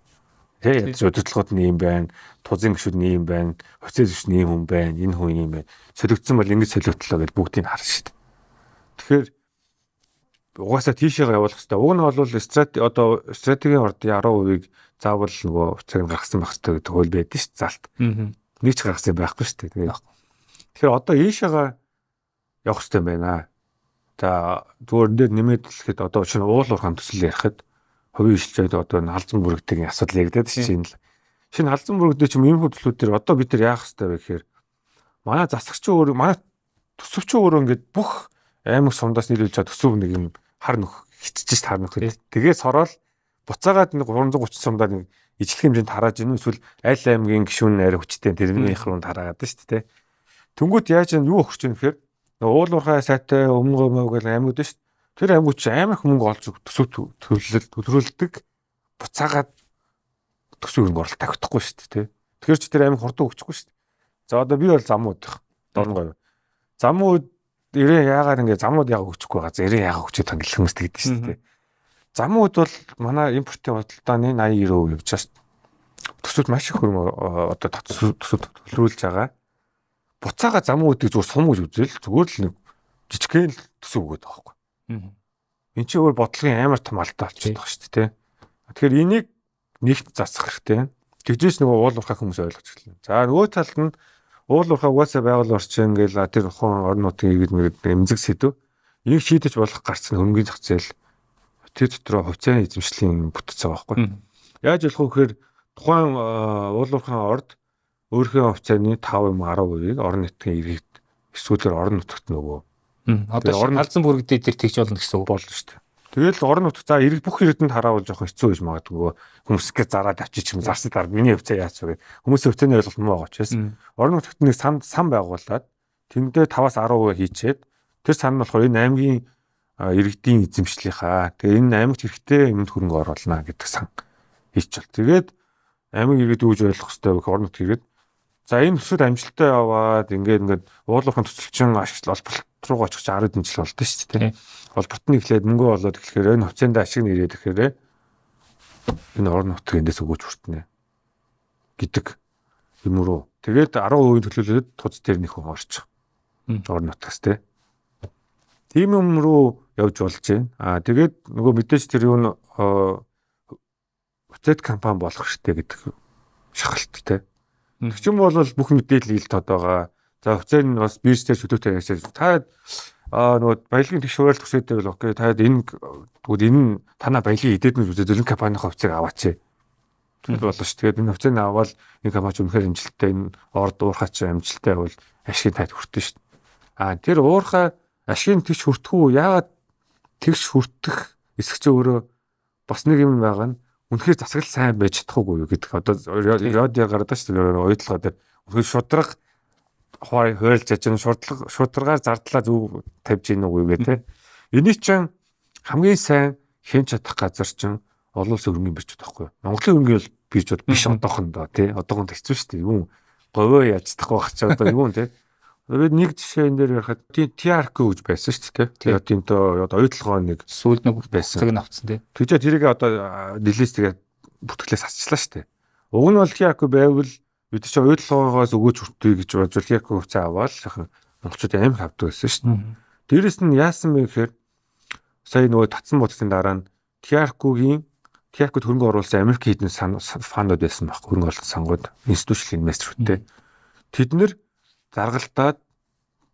дээ. Тэ удирдлагууд нь юм байна, тузын гишүүд нь юм байна, оцсон гишүүд нь юм байна, энэ хүн юм байна. Солигдсон бол ингэж солигдлоо гэж бүгдийг харна шүү дээ. Тэгэхээр угаасаа тийшээгээ явуулах хэрэгтэй. Уг нь бол одоо стратегийн ордын 10%-ийг заавал нөгөө уцаг нь гаргасан байх хэрэгтэй гэдэг хууль байдаг шүү дээ, залт. Нэг ч гаргасан байхгүй шүү дээ. Тэгэхээр одоо ийшээгээ явах хэрэгтэй байна. За зүгээр дээр нэмээд хэлэхэд одоо шинэ уул уурхайн төсөл ярихад хувийн хилчээд одоо халзан бүрэгдэхин асуудал яригдаад чинь шинэ халзан бүрэгдэх чинь ийм хөдөлгүүд төр одоо бид нар яах хэрэгтэй вэ гэхээр манай засагч өөр манай төсөвч өөр ингээд бүх аймаг сумдаас нийлүүлж чад төсөв нэг юм хар нөх хиччихэж таар нөх тэгээ сороод буцаагаад нэг 330 сумдаа нэг ижлэх хэмжээнд тарааж ийн эсвэл аль аймгийн гишүүн арай хүчтэй тэрнийх рүү тараагаад шүү дээ. Тэнгүүт яаж юу өгч юм гэхээр уул уурхай сайтай өмнө гомоо гэл аймагуд шүү. Тэр аймагч амар их мөнгө олж төсөв төлөвлөлдөг буцаагаад төсөв хөрөнгө оруулалт тавихдаггүй шүү дээ. Тэгэхээр ч тэр аймаг хурдан өгчихгүй шүү дээ. За одоо би бол замууд дорногой. Замууд ирээ яагаад ингэ замууд яагаад өгчихгүй байгаа. За ирээ яагаад өгчөөд тань хүмүүс тэгдэж шүү дээ. Замууд бол манай импортын худалдааны 80-90% явж байгаа шүү дээ. Төсөвд маш их хөрөнгө одоо төсөв төлөвлөж байгаа. Буцаага замуудыг зүгээр сум гэж үзэл зүгээр л нэг жижигхэн төсөв өгöd байгаа байхгүй. Энд чинь өөр бодлогын амар том алдаа болчиход байгаа шүү дээ. Тэгэхээр энийг нэгт засах хэрэгтэй. Тэгжээс нөгөө уул уурхай хүмүүс ойлгож эхэлнэ. За нөгөө талд нь уул уурхай угаасаа байгуул орчин ингээл тэр ухаан орон нутгийн иргэд мэрэгд эмзэг сэдв. Энийг шийдэж болох гарц нь хөрөнгөний зах зээл тэр дотроо хувьцааны эзэмшлийн бүтцээ байгаа байхгүй. Яаж болох вэ гэхээр тухайн уул уурхайн орд өөрийнхөө хувьцааны 5 юм 10%-ийг орон нутгийн иргэд эсвэл орон нутагт нөгөө одоо халзан бүрэгдээ тэр тэгж болно гэсэн үг болно шүү дээ. Тэгэл орон нутаг за бүх иргэдэнд хараавал жоох хэцүү гэж магадгүй хүмүүсгээ зараад авчиж юм зарсад дараа миний хувьцаа яач вэ? Хүмүүсийн хувьцааны ойлголт муу байгаа учраас орон нутагт нэг сан байгуулад тэндээ 5-аас 10% хийчээд тэр сан нь болохоор энэ аймгийн иргэдийн эзэмшлийнхаа тэгээ энэ аймагт хэрэгтэй юмд хөрөнгө оруулна гэдэг сан хийчихвэл тэгээд аймаг иргэд үүж ойлгох хэрэгтэй вэ? Орон нутгийн иргэд за энэ төсөл амжилттай яваад ингээд уул уурхайн төсөлчин ашиглал олборт руугаа очих 10 хэдэн жил болдсон шүү дээ. Олборт нь эхлээд мөнгө олоод эхлэхээр энэ хувьцаанд ашиг нь ирээд ирэхээр энэ орон нутгийн эндээс өгөөж хүртнэ гэдэг юм руу. Тэгээд 10% төлөвлөлөд туз дээр нэх хүн орчих. Орон нутгаас тий. Тийм юм руу явж болж байна. Тэгээд нөгөө мэдээж тэр юу н хувьцаат компани болох хэрэгтэй гэдэг шахалттай. Тэг чим бол бүх мэдээлэл ил тод байгаа. За хувьцаа нь бас биржтэй чөлөөтэй ажиллаж та нөгөө баялагын тэгш хуваалт төсөөдөө бол окей та энэ танаа баялагын эдээд нь үзээд энэ компанийн хувьцааг аваач. Тэгэл болно шүү. Тэгээд энэ хувьцааг аваад энэ компани үнэхээр амжилттай энэ орд уурхай ч амжилттай бол ашиг таад хүртэн шүү. Тэр уурхай ашиг тэгш хүртэх үү? Яагаад тэгш хүртэх эсэх чи өөрөө бас нэг юм байгаа нь үнэхээр засаглал сайн байж чадахгүй юу гэдэг. Одоо радио гараад шүү дээ. Ойдлогоо дээр үнэхээр шудраг хуйлж ажин шударгаар зардлаа зүг тавьж ийн үгүй гээ те. Эний чинь хамгийн сайн хэн чадах газар чинь олон улсын хөрөнгөний биржүүд байхгүй. Монголын хөрөнгөний бол биржүүд биш одоохондоо тий. Одоохонд хэцүү шүү дээ. Юу говьо яаж чадахгүй байх ч одоо юу тий. Тэгээд нэг жишээ энэ дээр ярихад TRQ гэж байсан шүү дээ тий. Тийм одоо оюутлогоо нэг сүүлд нэг байсан. цаг нь авцсан тий. Тэгж тэрийг одоо релиз тэгээд бүртгэлээс асчлаа шүү дээ. Уг нь бол TRQ байвал бид чинь оюутлогоогоос өгөөж хүртээ гэж бодвол TRQ хувьцаа аваад монголчууд амар авдаг байсан шүү дээ. Дээрэс нь яасан бэ гэхээр сая нөгөө татсан бодсон дараа нь TRQ-гийн TRQ-д хөрөнгө оруулсан Америк хэдэн фандууд байсан баг. Хөрөнгө оруулалт сангууд, институционал инвесторуудтэй. Тэд нэр заргалтаад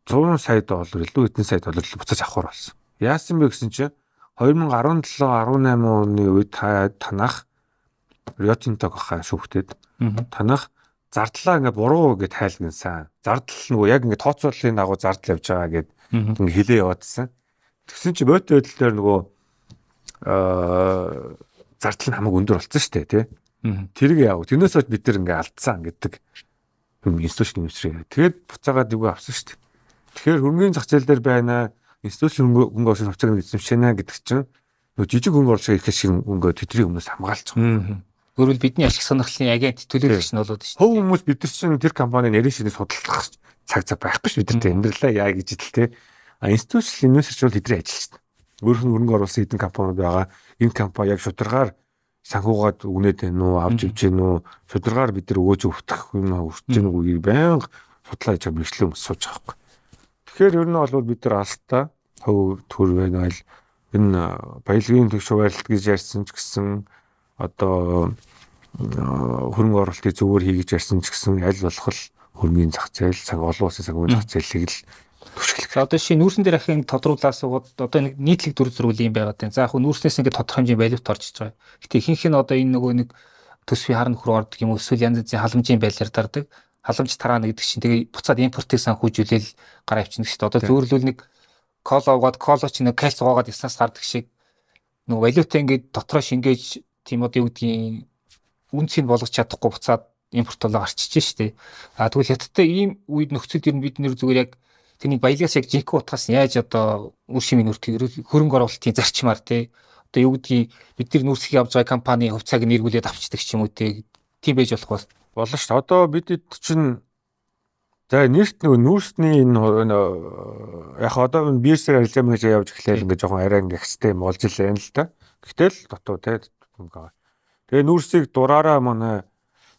100 сая доллар илүү хэдэн сая доллар буцааж авахар болсон. Яасан бэ гэсэн чинь 2017-18 оны үед танах Rio Tinto гахаа шүүхтэд танах зардлаа ингээ буруу гэж тайлгнасан. Зардал нөгөө яг ингээ тооцооллын дагуу зардал явж байгаа гэд ингээ хилээ яваадсан. Тэгсэн чинь бот байдал дээр нөгөө зардал нь хамаагүй өндөр болсон шүү дээ тий. Тэрийг яав. Тэрнээс хойш бид нар ингээ алдсан гэдэг институционал инвестор. Тэгээд буцаагаад юу авсан шүү дээ. Тэгэхээр хөрөнгөний зах зээл дээр байна. Институционал хөрөнгө оруулалт хувьцааг эзэмшэнэ гэдэг чинь нөгөө жижиг хөрөнгө оруулалт их шиг хөнгө тэдний өмнөөс хамгаалж байгаа. Өөрөөр бидний ашиг сонирхлын агент төлөөлөгч нь болоод шүү дээ. Хөв хүмүүс бид нар чинь тэр компани нэрийн шинэ судалдах цаг байхгүй ш бид нарт амьдралаа яа гэж идэл те. Институционал инвесторч бол тэдний ажиллаж байна. Өөрөөр нь хөрөнгө оруулсан хэдэн компаниуд байгаа. Энэ компани яг шударгаар санхугаад өгнөд байна уу, авч ивж байна уу, шударгаар бид нар өгөөж өвтөх юм өрч гэнэ үгүй байнга судлаа хийж мэрэгчлээ хүмүүс сууж байгаа байхгүй. Тэгэхээр ер нь бол бид нар алстаа хөв төр байна л энэ баялагын төвш хуваарлт гэж ярьсан ч гэсэн одоо хөрөнгө оруулалтыг зөвөр хийгэж ярьсан ч гэсэн аль болох хөрөнгөний зах зээл, олон улсын санхүүгийн зах зээлийг л түшгэлэх. За одоо шинэ нүүрсэн дээр ахын тодруулаас одоо нэг нийтлэг дүр зургийн байгаад байна. За яг нүүрснээс ингээд тодорхой хэмжээний валют орж иж байгаа. Гэтэ ихэнх нь одоо энэ нөгөө нэг төсвийн хар нөхөр ордог юм уу эсвэл янз янзын халамжийн байдлаар дардаг. Халамж тараана гэдэг чинь тэгээ буцаад импортыг санхүүжүүлэл гараа авчна гэсэн чинь одоо зөөрлөл нэг кола угаад колоч нэг кальц угаад яснаас гардаг шиг нөгөө валютаа ингээд дотроо шингээж тийм одоо юу гэдгийг үнцийг болгож чадахгүй буцаад импортлоо гарчиж штэ. А тэгвэл хятадтай ийм үед нөхцөлд ер нь бид нэр зүгээр яг тэрний баялагаас яг жинхэнэ утгаас яаж одоо үр шимийн хөрөнгө оруулалтын зарчмаар тий одоо юу гэдгийг бид нар нүүрсэх явж байгаа компани хувьцааг нэргүүлээд авчдаг ч юм уу тий тийм байж болох болно шүү дээ. Одоо бид чинь за нэрт нөгөө нүүрсний энэ яг одоо бирсээр ажиллаж мэж явж эхлээл ингээ жоохон арай ингээ систем болж илээ л да. Гэтэл дотоо тий тэгээ нүүрсийг дураараа манай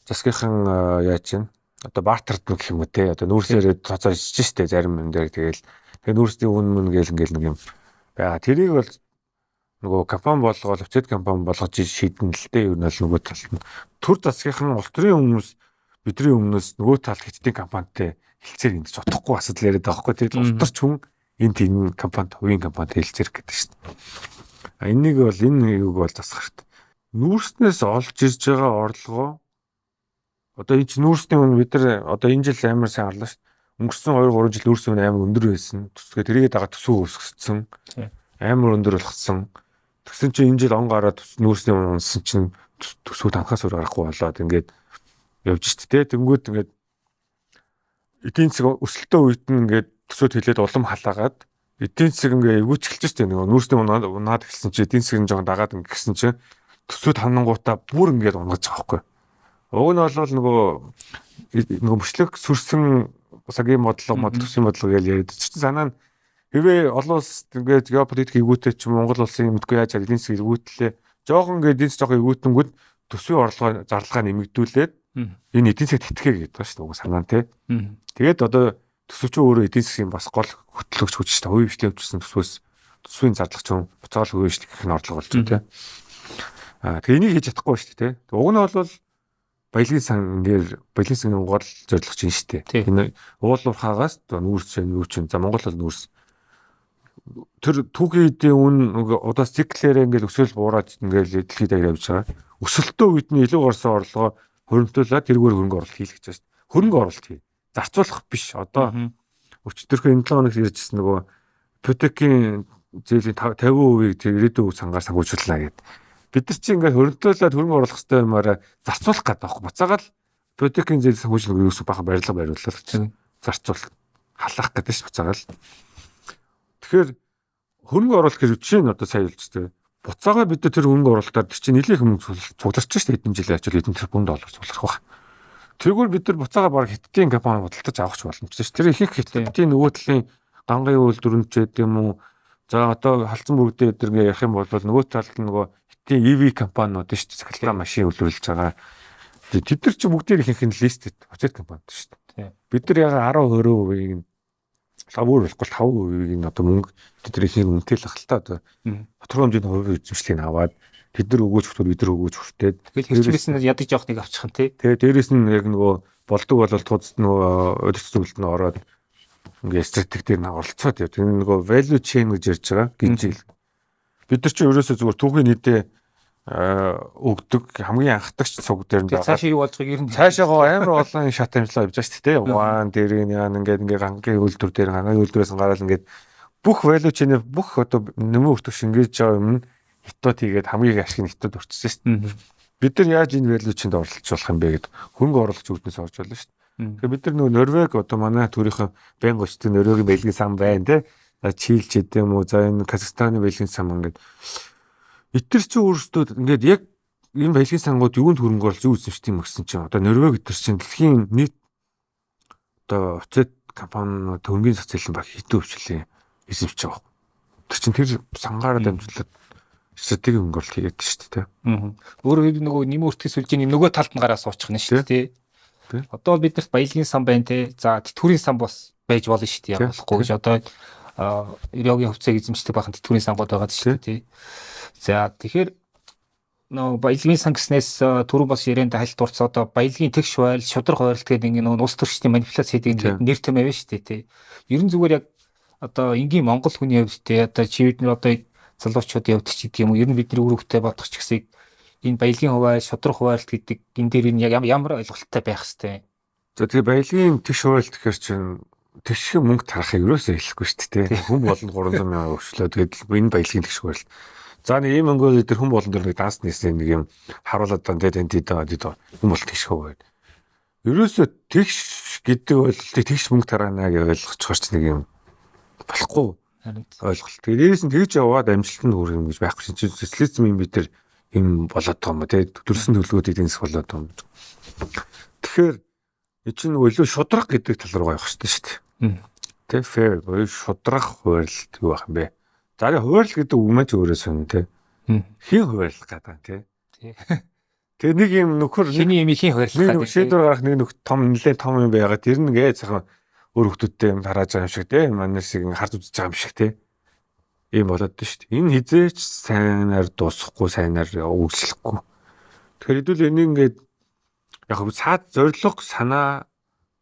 засгийнхан яаж чинь одоо бартард гэх юм уу те одоо нүүрсээрээ цоцоо ичж штэ зарим юм дээр тэгээ нүүрсний үн гээл ингээл нэг юм байгаа. Тэрийг бол нөгөө компани болгоод офицер компани болгож шийдэн л те ер нь л нөгөө талд нь төр засгийнхан улс төрийн хүмүүс бидний өмнөөс нөгөө талд хэдийн компанитай хэлцээр энд ч утахгүй асуудал яриад байгаа хгүй тэр улс төрч хүн энэ тийм компанид хувийн компанид хэлцээр гэдэг штэ. Энийг бол энэ юуг бол засах хэрэгтэй. Нүүрснээс олж ирж байгаа орлогоо одоо энэ нүүрсний үн бид нар одоо энэ жил амар сайн орлоо шүү. Өнгөрсөн 2-3 жил нүүрсний үн амар өндөр байсан. Тэсгээ тэрийгээ дагаад төсөв өсгсөн. Амар өндөр болгосон. Тэгсэн чинь энэ жил он гараад нүүрсний үн унсан чинь төсөв танхаас өөр гарахгүй болоод ингээд явж штэ тэ. Тэнгүүд ингээд эдийн засаг өсөлтөө үед нь ингээд төсөөд хилээд улам халаагаад эдийн засаг ингээд эвгүүч эхэлж штэ нөгөө нүүрсний унаад эхэлсэн чинь эдийн засаг нь жоохон дагаад ингэсэн чинь төсөөд ханангуудаа бүр ингээд унгаж байгаа байхгүй. Уг нь бол нөгөө мөчлөг сүрсэн цагийн бодлого төсвийн бодлого гэж яриад чинь санаа нь хэвээ олон улс ингээд геополитик эвгүүтэй ч Монгол улсын мэдгүй яаж эдийн засаг эвгүүтлээ жоохон ингээд эдийн засаг эвгүүтэнгүүд төсвийн орлогоо зарлага нэмэгдүүлээд энэ эдийн засаг тэтгэе гэдэг байна шүү дээ уг санаа нь тий. Тэгээд одоо төсөвчөө өөрөө эдийн засгийн бас гол хөтлөгч хүч шүү дээ. Хувийн хвшлийн өвчсөн төсвийн зарлага ч юм буцаал хувийн хвшлэх гэх нь орлого болж байна тий. Тэгээ энийг хийж чадахгүй шүү дээ тий. Уг нь бол баялагын сангийн гол зорилго чинь шүү дээ. Энэ уулуурхаагаас нүүрс юу чинь за Монгол бол нүүрс тэр түүхийн эдийн үн удаас циклээрээ ингээл өсөөл буураад ингээл дэлхийд даяар явж байгаа. Өсөлтөө үед нь илүү гарсан орлогоо хөрөмтүүлээд тэргээр хөрөнгө оруулалт хийх гэж байна шүү дээ. Хөрөнгө оруулалт хий. Зарцуулах биш. Одоо өчтөрхөө энэ 7 хоногт ярьжсэн нөгөө ипотекийн зээлийн 50% ирээдүйн сангаар санхүүжүүлнэ гэдэг. Бид нар чинь ингээд хөрөнгөлөөлөд хөрөнгө оруулах хэрэгтэй юмараа зарцуулах гэдэг байхгүй. Буцаагаад ипотекийн зээл санхүүжлэг юусо бахан барилга бариуллаа гэж зарцуул халаах гэдэг ш буцаагаад. Тэгэхээр хөрөнгө оруулалт гэж чинь одоо сайн хэлж тээ. Буцаага бид тэр хөрөнгө оруулалтаар тэр чинь нэлээд хүмүүс цугларч шүү дээ хэдэн жилийн ачаал хэдэн тэрбум доллар цуглах баг. Тэгвэл бид нар буцаага баг хиттийн компани худалдаж авах боломжтой шүү. Тэр их хиттийн нөгөө талын дангийн үйлдвэрлэлч гэдэг юм уу. За одоо халдсан бүрэгдээ өдр ингээ ярих юм бол нөгөө талд нөгөө хиттийн EV компаниуд шүү дээ. Цахилгаан машин үйлдвэрлэж байгаа. Тэд нар чи бүгдээр ихэнх нь листэд оцет компанид шүү дээ. Бид нар яг 10-20%-ийг нь лавуур болохгүй 5%-ийг нь одоо мөнгө тэдний ихийг үнэтэй л ахaltaа одоо тодорхой хэмжээний хувийн эзэмшлийг аваад тэд нар өгөөж хүртэл бид нар өгөөж хүртээд тэгэл хэрчмээс нь ядаж явах нэг авчих нь тий. Тэгээ дээрэс нь яг нөгөө болдог бол тууцд нөгөө өдөрт зүйлд нь ороод ингээ стратеги дээр нь оролцоод яа. Тэр нөгөө value chain гэж ярьж байгаа гинжил. Бид нар чи ерөөсөө зүгээр түүхийн нийтээ өгдөг хамгийн анхдагч цуг дээр нь байгаа. Цаашаа юу болж байгааг ер нь цаашаа амар олон шат амжилаа явж байгаа шүү дээ. Ван дээр нь яа ингээ гангийн үйлдвэр дээр гангийн үйлдвэрээс гараад ингээ бүх value chain бүх одоо нэмэн өртөг шингээж байгаа юм нь хятад хийгээд хамгийн ашиг нь хятад өрчсөн шүү дээ. Бид нар яаж энэ value chain-д оролцуулах юм бэ гэд хөнгө оруулагч үүднээс орж болно шүү дээ. Тэгэхээр бид нар нөгөө Норвег одоо манай төрийнхөө байнга очдог Норвегийн байлгийн сан байна те. Чилч гэдэг юм уу за энэ Казахстаны байлгийн сан ингээд Итэр чи өөрсдөө ингээд яг энэ байлгийн сангууд юунд хөрөнгө оруулж юу эзэмшдэг юм гэсэн чинь одоо Норвег итэр чинь дэлхийн нийт одоо оцет компани төвгийн социалын баг хэдэн өвчлээ эзэмшиж байгаа. Тэр чинь тэр сангаараа дамжуулаад стратеги хөнгө оруулалт хийгээд шүү дээ. Өөрөөр нөгөө нэмэн өртгөс сүлжээний нөгөө талд нь гараа суучих нь шүү дээ. Одоо бол биднэрт баялагын сан байна те. За тэтгэврийн сан бас байж болно шүү дээ. Яг болохгүй гэж одоо Ирёгийн хувьцааг эзэмшдэг байхад тэтгэврийн сангууд байгаа шүү дээ. За тэгэхээр нөө баялагын сан гэснээс түрүү бас ярианд хальт урц одоо баялагын тэгш хууль, шудраг хууль гэдэг ингээ нөө улс төрчдийн манипуляц хийдэг нэр төм авна шүү дээ тий. Ерөн зүгээр яг одоо энгийн Монгол хүний хувьд тий одоо чивэд нэр одоо залуучуудын хувьд ч гэдэг юм уу ер нь бидний үр хөвгтэй бодох ч гэсэн энэ баялагын хууль, шудраг хууль гэдэг энэ дээр нь яг ямар ойлголттой байх хэвтэй. За тэгээ баялагын тэгш хууль гэхэр чинь тэгш мөнгө тарахыг юусоо хэлэхгүй шүү дээ. Хүн болгонд 300 сая өвчлөө тэгээд энэ баялагын тэгш хууль. За нэг юм өнгөө дээр хүн болгон дээр нэг данс нийслэн нэг юм харуулад даа тэнд хүн бол тэгш хөвөө. Ерөөсөө тэгш гэдэг ойлголтыг тэгш мөнгө тараана гэж ойлгочихор ч нэг юм болохгүй ойлголт. Дээрээс нь тэгж яваад амжилтанд хүрэх юм гэж байхгүй чинь социализм юм бид нар юм болоод байгаа юм те төрсөн төлөвлөгөөд эдгэнс болоод байгаа юм. Тэгэхээр чинь илүү шудраг гэдэг тал руу явах хэрэгтэй шүү дээ. Тэ fair буюу шудрах хууль юу байх юм бэ? За хууль гэдэг үг маань ч өөрөө сонь те. Хин хууль гэдэг те. Тэгээ нэг юм нөхөр хиний юм хин хууль гэдэг. Шийдвэр гарах нэг нөх том нэлээд том юм байгаад тэр нэгээ цахан өөр хүмүүстэй юм тарааж байгаа юм шиг те. Манайсыг харж үзэж байгаа юм шиг те. Ийм болоод дээ шүү дээ. Энэ хизээч сайнаар дуусахгүй сайнаар үйлчлэхгүй. Тэгэхээр хэдүүл энийг ингээд яг цаад зориг санаа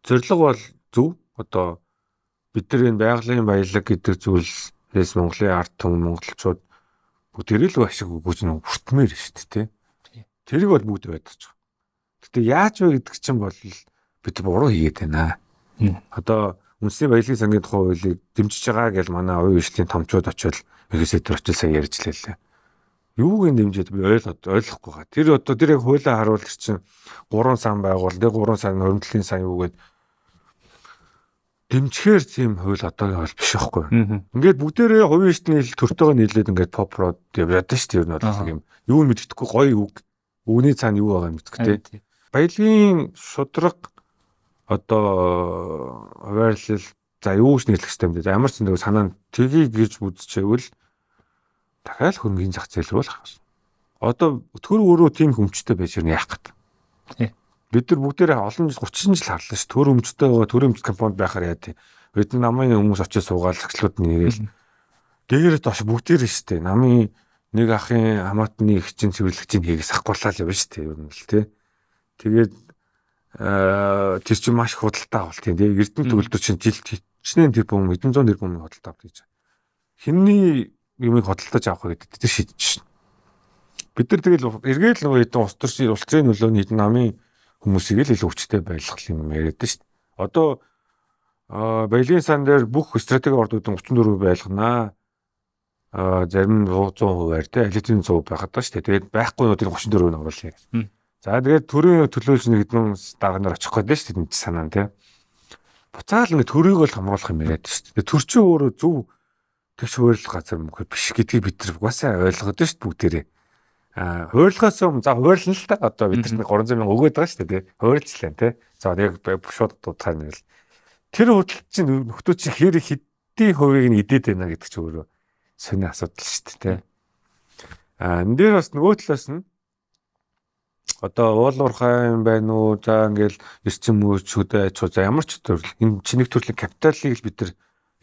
зориг бол зөв. Одоо бид нар энэ байгалийн баялаг гэдэг зүйлс Монголын ард түмэн монголчууд бүгдээрээ л ашиг өгөөж нэг хүртмээр шүү дээ тий. Тэрийг бол бүгд байдаж байгаа. Гэтэ яаж вэ гэдэг чинь бол бид буруу хийгээд байна. Одоо үндэсний баялагын сангийн тухай хуулийг дэмжиж байгаа гэж манай оюун ишлийн томчууд очиод ерөөсөө тэр очил сая ярьж лээ. Юуг нь дэмжиж би ойлгохгүй байгаа. Тэр одоо тэр яг хуулиа харуул чинь 3 сан байгуул, тэг 3 сан хөрөнгөлийн сан юу гэдэг дэмжихээр тийм хууль одоогийн хууль биш байхгүй. Ингээд бүгдээрээ хувийн эрхтний төртөөгөө нийлээд ингээд попрод яваад шүү дээ. Ер нь бол юм. Юу нь мэддэхгүй гоё үг. Үүний цаана юу байгаа юм мэддэхгүй. Баялагын шудраг одоо хуваарлал за юу гэж нэрлэх хэрэгтэй юм бэ? Ямар ч нэг санаа нь тгий гэж үзчихвэл дахиад хөрөнгөний зах зээл рүү л хавс. Одоо төр өөрөө тийм хүмжтэй байж ирнэ яах гээд. Бид нар бүгдээрээ олон жил 30 жил харлаа ш. Төр өмчтэй байгаа төр өмч компанид байхаар яа тий. Бид намын хүмүүс очиж суугаад лагчлууд нэгээл. Дээрээ доош бүгдээрээ штэ. Намын нэг ахын хамаатны их чин цэвэрлэгчийн хийгээс ахгуурлал явна штэ. Ер нь л тий. Тэгээд тэр чинь маш худалдаа авалт тий. Эрдэнэ төлөвлөлт чинь жилд хичнээн тэрбум 100 тэрбум худалдаа авдаг гэж. Хинний юмыг худалдаж авах гэдэг тэр шийдэж шин. Бид нар тэгэл эргээл нөгөө хэдэн улс төрчийн улсын нөлөөний хэдэн намын хүмүүсийг л илүү хүчтэй байлгах юм яриад шүү дээ. Одоо баялагын сан дээр бүх стратеги ордуудын 34% байлганаа. Зарим нь 100% байр те элитийн 100% байхад ба шүү дээ. Тэгээд байхгүйнуудын 34% нь оруулъя гэж. За тэгээд төрийн төлөөлж нэг хэдэн дарга нар очих гээд шүү дээ энэ санаа нь те. Буцаал ингэ төрийг л хамруулах юм яриад шүү дээ. Төр чинь өөрөө зөв тэгш хууль газар мөнгө биш гэдгийг бид нар угаасаа ойлгоод шүү дээ бүгдээрээ. Хуулийнхаас өмнө за хуурлна л та одоо бид нар 300 мянга өгөөд байгаа шүү дээ тий. Хуульчлаа тий. За яг шууд дуудахаар нь л тэр худалд чинь нөхдөө чи хэр хэдийн хувийг нь идээд байна гэдэг чи өөрөө сони асуудал шүү дээ тий. Энэ дээр бас нөгөө талаас нь одоо уулуурхай юм байна уу? За ингээл эрчим мөч хөдөө аж ахуй за ямар ч төрөл энэ чинэг төрлийн капиталыг л бид нар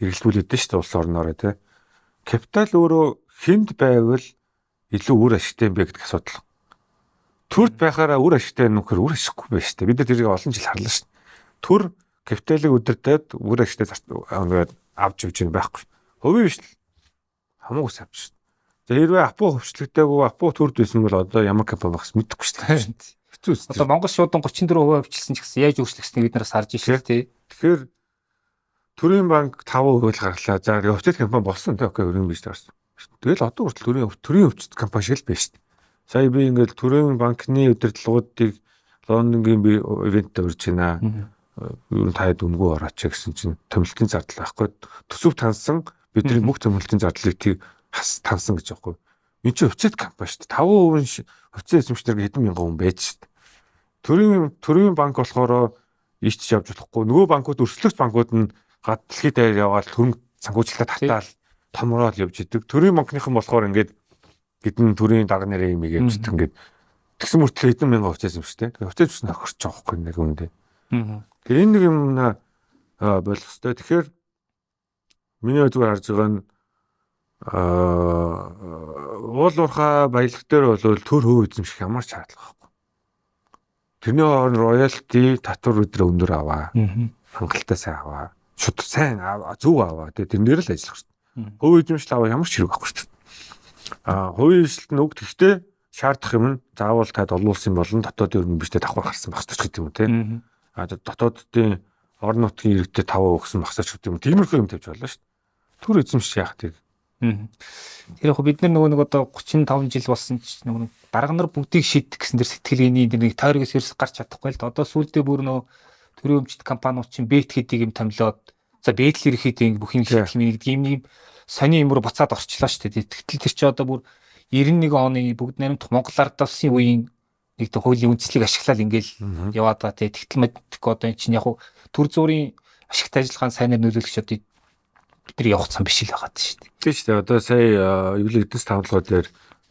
эргэлдүүлээд дээ шүү дээ улс орнороо тий. Капитал өөрөө хүнд байвал илүү үр ашигтай юм бэ гэдэг асуудал. Төрд байхаараа үр ашигтай нөхөр үр ашиггүй байна шүү дээ. Бид нар тэрийг олон жил харлаа шүү дээ. Төр капиталыг өдөртөөд үр ашигтай ингээд авч явж байгаа байхгүй. Хувийн биш л хамаагүй савч шүү дээ. За хэрвээ апу хөвчлөгдөөгүй апу төрд байсан бол одоо ямар компани багс мэдэхгүй шүү дээ. Хэцүү шүү. Одоо Монгол шуудан 34% авчилсан ч гэсэн яаж өөрчлөгдсөнийг бид нараас харж байна шүү дээ. Тэгэхээр Төрийн банк 5% л гарлаа. За өвчтөд компани болсон тий. Окей, өрийн биш таарсан. Тэгэл одоо хүртэл төрийн өвчтөд компани шиг л байна шүү дээ. Сая би ингээд Төрийн банкны удирдлагуудыг Лондонгийн ивентээр урьж байна. Юу таад үнгүү орооч гэсэн чинь томилтын зардал байхгүй. Төсөв тансан бидний бүх томилтын зардлыг тийг тансан гэж байхгүй. Энд чинь өвчтөд компани шүү дээ. 5% өвчтөд эзэмшнэр хэдэн мянган хүн байж шүү дээ. Төрийн банк болохоор ийч явж болохгүй. Нөгөө банкуд өрсөлдөгч банкуд нь дэлхийд дээр яваад хөрөнгө санхүүжилтад татаал томроод явж идэг. Төрийн банкныхан болохоор ингээд бидний төрийн дарга нарын юм явж идэг ингээд тэгсэн мөртлөө хэдэн мянган хувьцаас юм шүү дээ. Тэгээ хувьцаас нь охирч байгаа байхгүй нэг үндэ. Тэгээ энэ нэг юм болох хэвээр. Тэгэхээр миний зүгээр харж байгаа нь уулуурхай баялаг дээр бол төр хөв эзэмших ямар ч шаардлага байхгүй. Тэрний хооронд роялти татвар өдрөө өндөр аваа. Хангалттай сайн аваа. Шууд сайн зөв аваа. Тэгээ тэрнээр л ажиллах шүү дээ. Хувь эзэмшил аваа ямар ч хэрэг байхгүй шүү дээ. Хувийн эзэмшилт нь үг гэхдээ шаардах юм нь заавал тад олуулсан болон дотоодын өрнө биштэй давхар гарсан багсч гэдэг юм тий. Дотоодын орон нутгийн иргэдэд 5% өгсөн багсч гэдэг юм. Тиймэрхүү юм тавьж болно шүү дээ. Төр эзэмших яах тийм. Тэр яг бид нар нөгөө одоо 35 жил болсон ч нөгөө дарга нар бүгдийг шийдэх гэсэн дэр сэтгэлгээний нэг тойрогоос ерөөс гарч чадахгүй л да. Одоо сүүлдээ бүр нөгөө төрийн өмчт компаниуд чинь бет гэдгийг юм томилоод за бетл ирэхэд бүх юм шийдэх юм гэдэг юм сони юм руу буцаад орчлоо шүү дээ. Тэгтэл тэр чи одоо бүр 91 оны бүгд найрамдах Монгол ард улсын үеийн нэг тэ хуулийн үндслийг ашиглаад ингээл яваад байгаа тий. Тэгтэл мэддэг одоо эн чинь яг төр зүрийн ашигтай ажиллагааны сайнаар нөлөөлөгч одоо бид нар явах цан биш л байгаа шүү дээ. Тийм шүү дээ. Одоо сая эдгээс тавталгаа дээр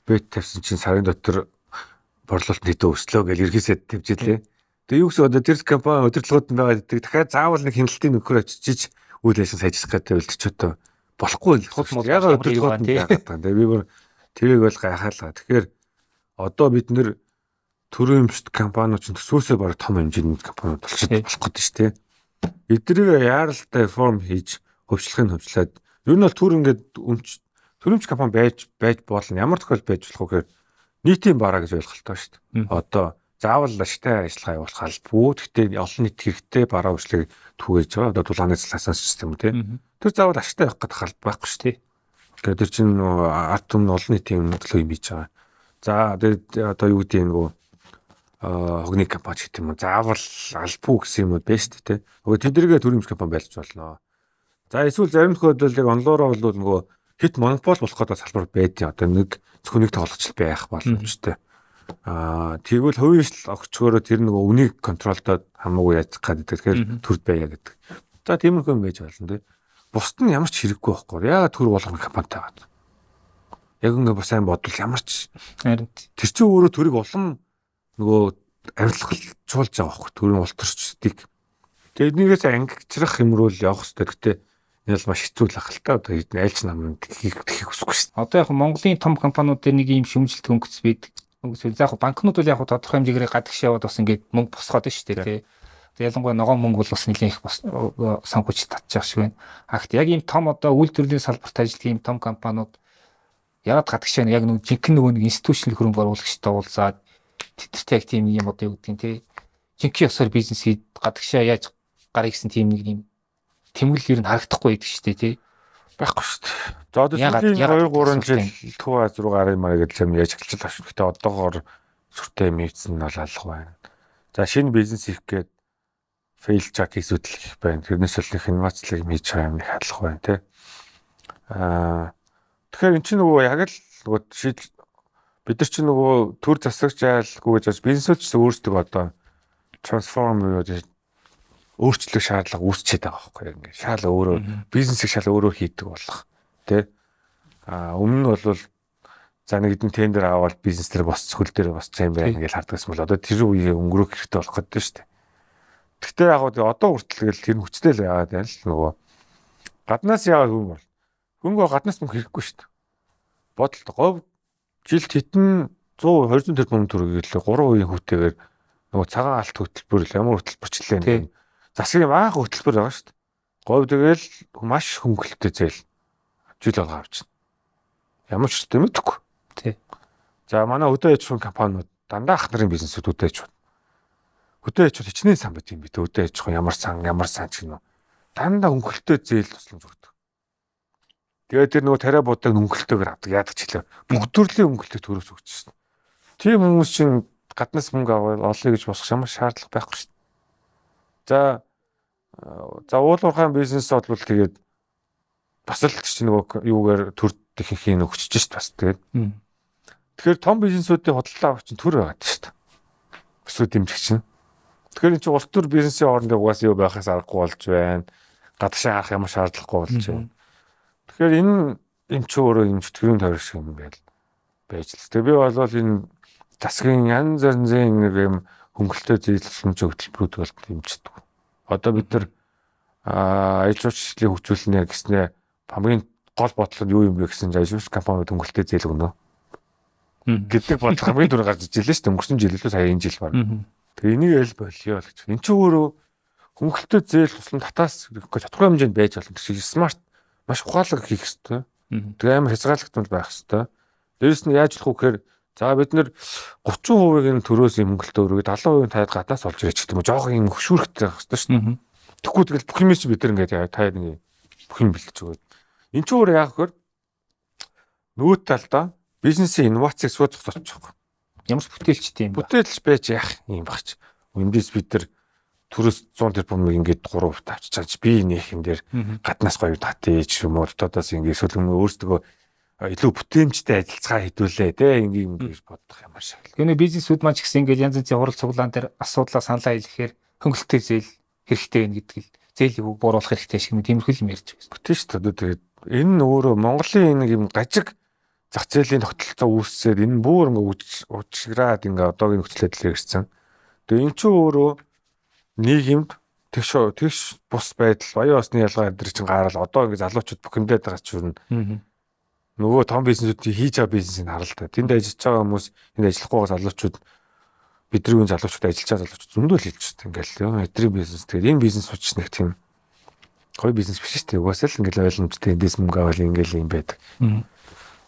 бет тавьсан чинь сарын дотор борлуулалт хэдэн өслөө гэж ерхийсэд тавьжээ. Тэгээ юу гэсэн одоо тэр компани удирдлагууд нь байгаа гэдэг. Дахиад заавал нэг хяналтын нөхөр очиж үйл ажиллагаа сайжрах гэдэг үлдчих одоо болохгүй л. Ягаад удирдлагууд нь байгаа гэдэг. Тэгээ би бүр тэрийг бол гайхаалаа. Тэгэхээр одоо бид нэр төрийн өмчт компаниуд чинь төсөөсөө бараг том хэмжээний компаниуд болчиход болох гэдэг шүү дээ. Эдгээр яаралтай реформ хийж хөвчлөхийг хөвчлээд ер нь бол төр ингээд төрөмч компани байж болно. Ямар тохиол байж болох вэ гэхээр нийтийн бараа гэж ойлголтоо шүү дээ. Одоо заавал ашигтай ажиллагаа явуулах албагүй. Гэхдээ олон нийт хэрэгтэй бараа үйлчлэгийг түгээж байгаа. Одоо дулааны цалаас систем үү те. Тэр заавал ашигтай байх гэдэг алба байхгүй шүү дээ. Тэгэхээр тэр чинь ард түмэн олон нийтийн төлөө юм хийж байгаа. За тэгээд одоо юу гэдэг нөгөө хогны компани гэдэг юм. Заавал албагүй гэсэн юм уу бэ шүү дээ те. Нөгөө тэдэргээ төрөмч компани байлж болно. За эсвэл зарим тохиолдолд яг онлоороо бол нөгөө хит монопол болох гэдэг салбар байдیں۔ Одоо нэг зөвхөн нэг тоглогч байх боломжтой. Тэгвэл хувийн огчгоороо тэр нөгөө үнийг контролдоод хамаагүй яаж гадаг тэгэхээр төрд байя гэдэг. За тиймэрхүү юм байж болно тий. Бусд нь ямар ч хэрэггүй байхгүй. Яагаад төр болгоно компанитай байгаа. Яг ингэ бас сайн бодвол ямар ч харин тэр чинь өөрөө төрийг улам нөгөө авирлахжуулж байгаа байхгүй. Төрийн улс төрчдгийг. Тэгээд эднийгээс ангичрах юм руу л явах хэрэгтэй. Гэтэ энэ бол маш хэцүү л ахaltaа. Одоо хэдэн айлч намын хийх хүсэхгүй шүү дээ. Одоо яг Монголын том компаниуд дээр нэг юм шүүмжлэлт хөнгөц байдаг. За яг банкнууд бол яг тодорхой хэмжээгээр гадагш яваад бас ингээд мөнгө босгоод байна шүү дээ тий. Тэгээ ялангуяа ногоон мөнгө бол бас нэлээд их санхүүж татчих шиг байна. Гэхдээ яг ийм том одоо үйлдвэрлэлийн салбарт ажилладаг ийм том компаниуд ягаад гадагш байна? Яг нэг жинхэнэ нөгөө нэг институционал хөрөнгө оруулагчтай уулзаад тэдэртэй яг тийм юм одоо юу гэдэг нь тий. Жинхэнэ ёсоор бизнес хийж гадагшаа яаж гарах гэсэн тийм нэг юм тэмүүлэл ер нь харагдахгүй байдаг шүү дээ тий. Байхгүй шүү дээ. За одоо сүүлийн 2-3 жил төв аз руу гарын маа гэж юм яаж эхэлчихлээ шүү. Гэтэ одоогоор сүртэй мөвцөн нь бол алга байна. За шинэ бизнес хийх гээд фейл чак хийсүүдэл их байна. Тэрнээс л их инновацлыг хийж байгаа юм их алга байна тий. Тэгэхээр эн чинь нөгөө яг л нөгөө бид нар чинь нөгөө төр засагч айлгүй гэж бизнесүүд ч өөрсдөө одоо трансформ өөрчлөх шаардлага үүсчихэд байгаа байхгүй ингээд шал өөрөө бизнесийг шал өөрөө хийдэг болох тий өмнө нь бол за нэг хэдэн тендер аваад бизнес дээр босч хөл дээр босч юм байна гэж хардгаас мөл одоо тэр үеийг өнгөрөх хэрэгтэй болох гэдэг шүү дээ. Гэхдээ яг одоо хүртэл тэр хүчтэй л яагаад байна л нөгөө гаднаас яагаад хөнгөө гаднаас мөнгө хэрэггүй шүү дээ. Бодолт говь жилд хэдэн 100 200 тэрбум төгрөг гэлээ 3% хүүтэйгээр нөгөө цагаан алт хөтөлбөр ямар хөтөлбөрчлээ нэг засгийн баах хөтөлбөр байгаа шүү дээ. Говь тэгэл маш хөнгөлөлттэй зээл жил болго авчихна. Ямар ч юм мэдэхгүй. Тий. За манай хөдөө аж ахуйн компаниуд дандаа ах нарын бизнесүүд хөдөө аж ахуй. Хөдөө аж ахуй хичнээн сан байт юм би. Хөдөө аж ахуй ямар сан ч гэнэ. Дандаа хөнгөлөлттэй зээл тусламж өгдөг. Тэгээд тэр нөгөө тариа буудаг хөнгөлөлтөөр авдаг яадаг ч хэлээ. Бүх төрлийн хөнгөлөлтөд төрөөс өгч шин. Тийм хүмүүс чинь гаднаас мөнгө аваад олъё гэж босох ямар шаардлага байхгүй шин. За уул уурхайн бизнес бол тэгээд бас л чинь нөгөө юугаар төр техникийн өгчөж шít бас тэгээд. Тэгэхээр том бизнесүүдийн худалдаа авах чинь төр байгаа шүү дээ. Өсвөр дэмжих чинь. Тэгэхээр энэ чинь улс төр бизнесийн хоорондоо угаасаа юу байхаас аргагүй болж байна. Гадагшаа харах ямар шаардлагагүй болж байна. Тэгэхээр энэ юм чи өөрөө юм чөтгөрийн тойрог шиг юм байл байж л. Тэгээ би бол энэ засгийн янз янзын нэг юм хөнгөлөлтөд зээлсэн хөтөлбөрүүд бол дэмждэг. Одоо бид нар аж ахуйн хөгжүүлнэ гэснээр хамгийн гол бодлого нь юу юм бэ гэсэн чинь аж ахуйн компаниуд хөнгөлөлтөд зээл өгнө. Гэдэг бодлого хамгийн түрүү гарч ижлээ шүү дээ. Өнгөрсөн жил илүү сая энэ жил баг. Тэгээ энийг л болио л гэж. Энд чинь өөрөө хөнгөлөлтөд зээл туслан татаас тодорхой хэмжээнд байж болно. Тэр чинь смарт маш ухаалаг хийх хэрэгтэй. Тэгээ амар хязгаарлагдмал байх хэрэгтэй. Дээрэс нь яаж болох вэ гэхээр за бид нэр 30% нь төрөөс юм хөнгөлөлтөд өргөд 70% таад гаднаас олж ирэх гэдэг юм. Жохон юм хөшүүрхтэй байх хэрэгтэй шүү дээ. Тэгэхгүй тэгэл бүх юм чи бид нар ингээд таа нэг бүх юм бэлдэж өгöd. Энд чинь өөрөө яг хөр нүүт талдаа бизнесийн инновацийг сууцах зочих. Ямар ч бүтээлчтэй юм. Бүтээлч байж яах юм багч. Эндээс бид нар төрөөс 100 тэрбумыг ингээд 3% авчиж чаж би нэх юм дээр гаднаас гоё татъя ч юм уу дотоодоос ингээд эсвэл өөрсдөө илүү бүтээмжтэй ажиллацгаа хэдүүлээ те ингээд юм гэж бодох юм шиг. Гэнэ бизнесүүд маань ч гэсэн ингээд янз янзын хурал цуглаан дээр асуудлаа саналаа хэлэхээр хөнгөлөлтөй зээл хэрэгтэй байна гэдэг л зээлийг бууруулах хэрэгтэй шиг юм тиймэрхүү юм ярьж байна. Бүтэн шүү дээ. Тэгээд энэ нь өөрөө Монголын нэг юм гажиг зах зээлийн тогтолцоо үүссээр энэ бүр ингээд уучраад ингээд одоогийн нөхцөл байдлаар ирсэн. Тэгээд эн чинь өөрөө нийгэмд тэгш бус байдал баян осны ялгаа дээр чинь гараад одоо ингээд залуучууд бүх юмдээд байгаа ч үрнэ. Нөгөө том бизнесүүдийн хийж байгаа бизнесийг харалтай. Тэнд ажиллаж байгаа хүмүүс энд ажиллахгүй байгаа залуучууд бидний залуучууд ажиллаж байгаа залуучууд зөндөө л хэлж байна. Ингээл эдрийн бизнес. Тэгээд энэ бизнес учраас нэг тийм гоё бизнес биш шүү дээ. Угаасаа л ингээл ойлгомжтой эндээс мөнгө авал ингээл юм байдаг.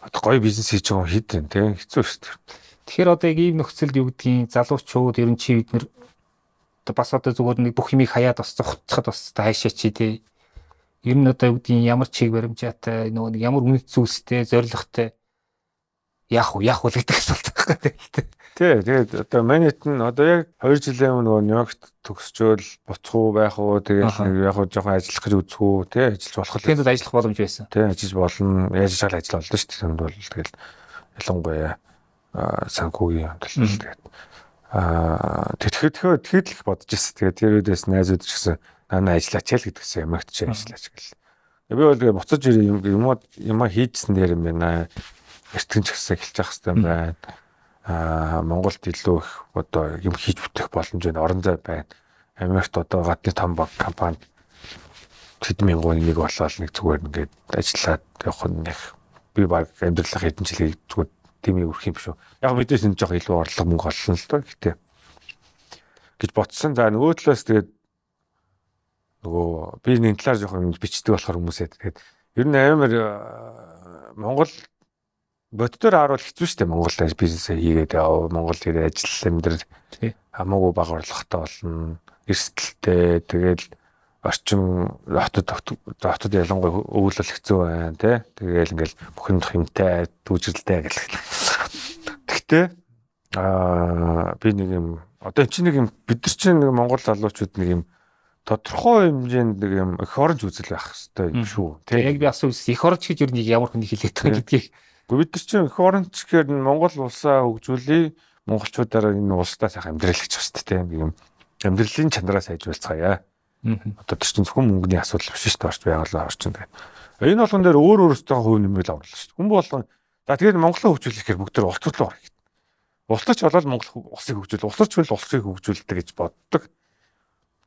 Одоо гоё бизнес хийж байгаа хэд вэ те хэцүү шүү дээ. Тэгэхээр одоо яг ийм нөхцөлд юу гэдгийг залуучууд ер нь чи бид нэр бас одоо зүгээр нэг бүх юмыг хаяад бас зогцоход бас хайшаа чи те ер нь одоо юу гэдгийг ямар чиг баримжаатай нөгөө нэг ямар үнэт зүйлстэй зоригтой яах вэ гэдэг асуулт байна те. Тий, тэгээд одоо манайт нь одоо яг 2 жилийн өмнө нөгөө Нью-Йоркт төгсчөөл буцах уу байх уу тэгээд нэг яг жоохон ажиллах гэж үзэх үү тий ажиллаж болох л. Тэнд ажиллах боломж байсан. Тий ажиллаж болно. Яаж чагаал ажил болно шүү дээ. Тэнд бол тэгэл ялангуяа санхүүгийн хамтлал тэгээд тэгэхэд л бодож ирсэн. Тэгээд тэр үедээс найзууд ч гэсэн наа ажиллаач л гэдгсэн ямагт ч ажиллаач гэл. Би бол тэгээд буцаж юм хийжсэн дээр юм байна. Эртгэн ч гэсэн эхэлж явах хэрэгтэй юм байна. Монголд илүү их одоо юм хийж бүтэх боломж байна. Орон зай байна. Америкт одоо гадны том банк компани хэдэн мянган нэг болоод нэг зүгээр ингээд ажиллаад явах нь их би баг амьдралын хэдэн жилийн зүгээр тэмээ өрөх юм биш үү. Яг мэдээж энэ жоо илүү орлого мөнгө олсон л доо гэхдээ гэж ботсон. За нөгөө талаас тэгээд нөгөө би энэ талаар жоохон бичдэг болохоор хүмүүсээ тэгээд ер нь амар Монгол боддоор харуул хэцүү шүү дээ. Монгол бизнесээ хийгээд Монгол ирээ ажил амьдрал хамаагүй бага орлоготой болно. Эрсдэлтэй тэгээд орчин хотод ялангуяа өвөл хэцүү байна тий. Тэгээл ингээл бүх юм хэмтэй дүүжрэлтэй гэх. Гэхдээ би нэг юм одоо энэ чинь нэг юм бид нар чинь нэг Монгол залуучууд нэг юм тодорхой хэмжээнд нэг юм эх оронч үзэл байх хэрэгтэй юм шүү. Яг би асууж эх оронч гэж юу нэг ямар хүн хэлээд байгаа гэдгийг. Бид нар чинь эх оронч гэхээр Монгол улсаа хөгжүүлээ, монголчуудаараа энэ улсдаа сайхан амьдрал гэж байна шүү дээ. Юм амьдралын чанараа сайжруулцгаая. Одоо тэр чинь зөвхөн мөнгөний асуудал биш шүү дээ. Орч байгалаа орчин гэдэг. Энэ болгон дээр өөр өөрсдөө хувь нэмрэл авруулна шүү дээ. Хүн болгон за тэгээд Монголоо хөгжүүлэх гэхээр бүгд төр улс руу орох гэдэг. Улсч болоод Монгол улсыг хөгжүүл, улсч бол улсыг хөгжүүлдэг гэж боддог.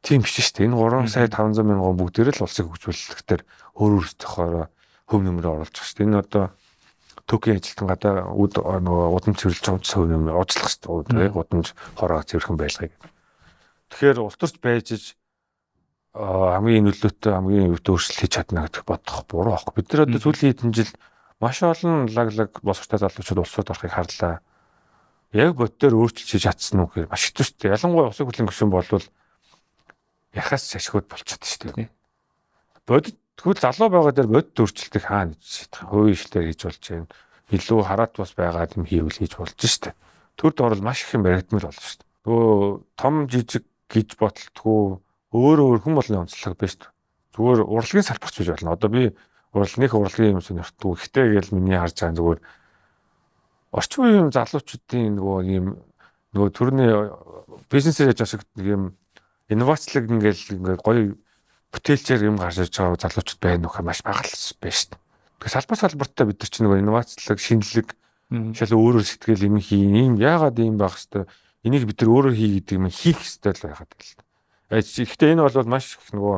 Тийм биш шүү дээ. Энэ 3 сая 500 мянган бүгдээр л улсыг хөгжүүлэх дээр өөр өөрсдийнхөө хувь нэмрээ оруулж байгаа шүү дээ. Энэ одоо Токио ажилтан гадаа нөгөө удам цэвэрлж байгаа хувь нэмрээ оруулах шүү дээ. Удамж хороо цэвэрхэн байлгыг. Тэгэхээр улс төрч байж хамгийн нөлөөтэй хамгийн өвдө өөрчлөлт хийж чадна гэдэг бодох буруу аахгүй. Бид нар одоо сүүлийн хэдэн жил маш олон лаглаг босготой залуучууд улсууд орохыг харлаа. Яг бодтоор өөрчлөлт хийж чадсан уу гэхээр маш хэцүү шүү дээ. Ялангуяа усыг хүлэн гүшүүн болвол яхаас ашигуд болчиход шүү дээ. Бодит тэгвэл залуу байгаа дээр бодит өөрчлөлтийг хаана хийж чадах вэ? Хувийн ишлэр хийж болж байна. Илүү хараат бус байгаа юм хийвэл хийж болж шүү дээ. Төр доор маш их юм баригдмал болно шүү дээ. Нөгөө том жижиг гэж бодлтгүй өөр хүн болгоны онцлог биш шүү дээ. Зүгээр урлагийн салбарч гэж болно. Одоо би урлагийн юм сонирхтгүй. Гэхдээ гээл миний харж байгаа зүгээр орчин үеийн залуучуудын нөгөө төрний бизнесээр яж ашиг нэг юм инновацлог ингээл гоё бүтээлчээр юм гарч ирж байгаа залуучууд байна уу маш бага л байна шүү дээ. Тэгэхээр салбартай бид нар чинь нөгөө инновацлог, шинэлэг шал өөрөөр сэтгэл юм хийн. Яагаад ийм байх хэвээр энийг бид нар өөрөөр хий гэдэг юм хийх хэвээр л байгаад байна л. Гэхдээ энэ бол маш их нөгөө